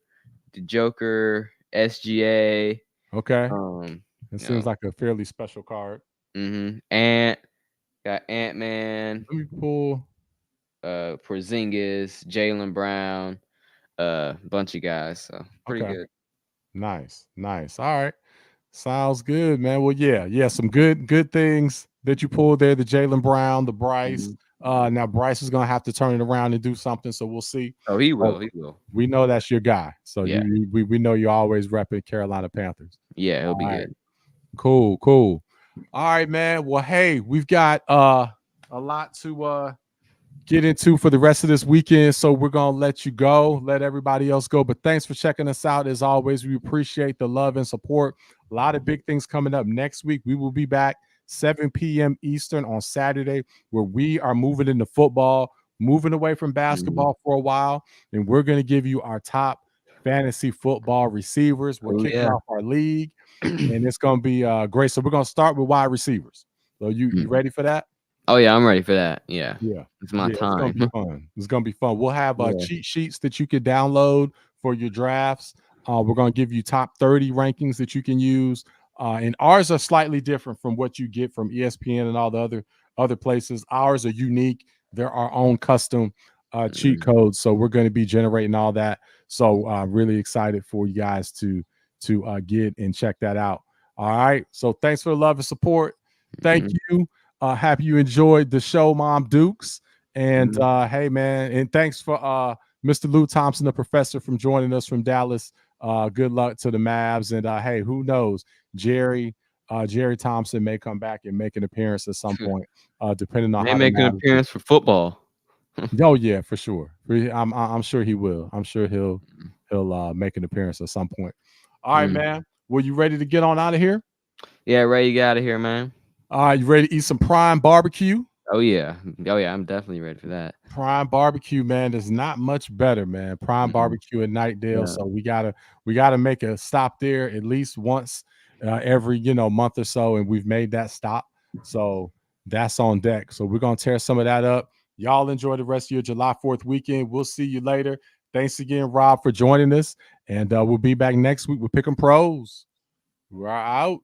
Speaker 7: SGA.
Speaker 4: Okay. It seems like a fairly special card.
Speaker 7: Got Ant-Man.
Speaker 4: Let me pull.
Speaker 7: Porzingis, Jaylen Brown, bunch of guys. So pretty good.
Speaker 4: Nice. All right. Sounds good, man. Well, yeah, some good things that you pulled there. The Jaylen Brown, the Bryce. Now Bryce is gonna have to turn it around and do something. So we'll see.
Speaker 7: Oh, he will. He will.
Speaker 4: We know that's your guy. So
Speaker 7: yeah.
Speaker 4: we know you're always repping Carolina Panthers.
Speaker 7: Yeah, he'll be good.
Speaker 4: Cool. All right, man. Well, hey, we've got a lot to get into for the rest of this weekend, so we're gonna let you go, let everybody else go. But thanks for checking us out. As always, we appreciate the love and support. A lot of big things coming up next week. We will be back 7 p.m. Eastern on Saturday, where we are moving into football, moving away from basketball for a while, and we're going to give you our top fantasy football receivers. We're kicking off our league, and it's going to be great. So we're going to start with wide receivers. So you ready for that?
Speaker 7: Oh yeah, I'm ready for that. Yeah, it's my time.
Speaker 4: It's gonna be fun. We'll have cheat sheets that you can download for your drafts. We're gonna give you top 30 rankings that you can use, and ours are slightly different from what you get from ESPN and all the other places. Ours are unique. They're our own custom cheat codes. So we're going to be generating all that. So really excited for you guys to get and check that out. All right. So thanks for the love and support. Thank you. Happy you enjoyed the show, Mom Dukes. And hey, man, and thanks for Mr. Lou Thompson, the professor, from joining us from Dallas. Good luck to the Mavs. And hey, who knows? Jerry Thompson may come back and make an appearance at some point, depending on how
Speaker 7: make an appearance for football.
Speaker 4: Oh yeah, for sure. I'm sure he will. I'm sure he'll make an appearance at some point. All right, man. Were you ready to get on out of here?
Speaker 7: Yeah, ready to get out of here, man.
Speaker 4: You ready to eat some prime barbecue?
Speaker 7: Oh yeah, I'm definitely ready for that.
Speaker 4: Prime barbecue, man. There's not much better, man. Prime barbecue at Nightdale. Yeah. So we gotta make a stop there at least once every month or so, and we've made that stop. So that's on deck. So we're gonna tear some of that up. Y'all enjoy the rest of your July 4th weekend. We'll see you later. Thanks again, Rob, for joining us, and we'll be back next week with Pick'em Pros. We're out.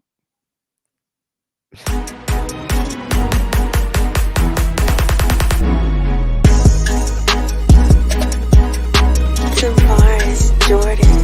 Speaker 10: Tavares Jordan.